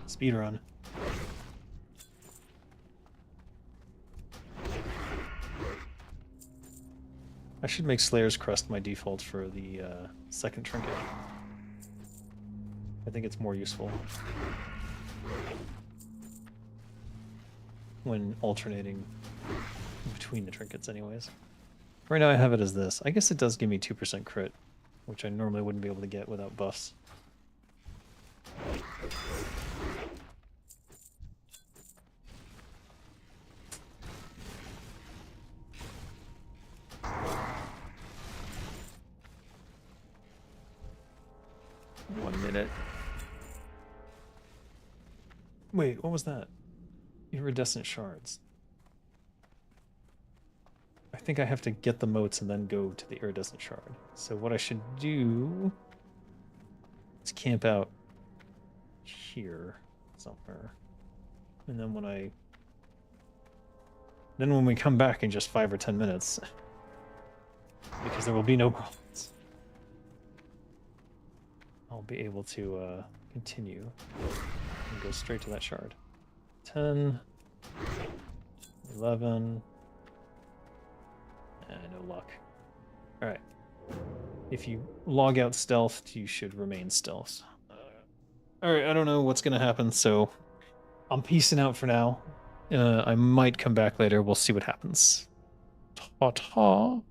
Speedrun. I should make Slayer's Crest my default for the second trinket. I think it's more useful when alternating between the trinkets anyways. Right now I have it as this. I guess it does give me 2% crit, which I normally wouldn't be able to get without buffs. Wait, what was that? Iridescent shards. I think I have to get the moats and then go to the iridescent shard. So what I should do is camp out here somewhere. And then when we come back in just 5 or 10 minutes, because there will be no problems, I'll be able to continue and go straight to that shard. 10, 11, no luck. Alright. If you log out stealth, you should remain stealth. Alright, I don't know what's gonna happen, so I'm peacing out for now. I might come back later, we'll see what happens. Ta-ta!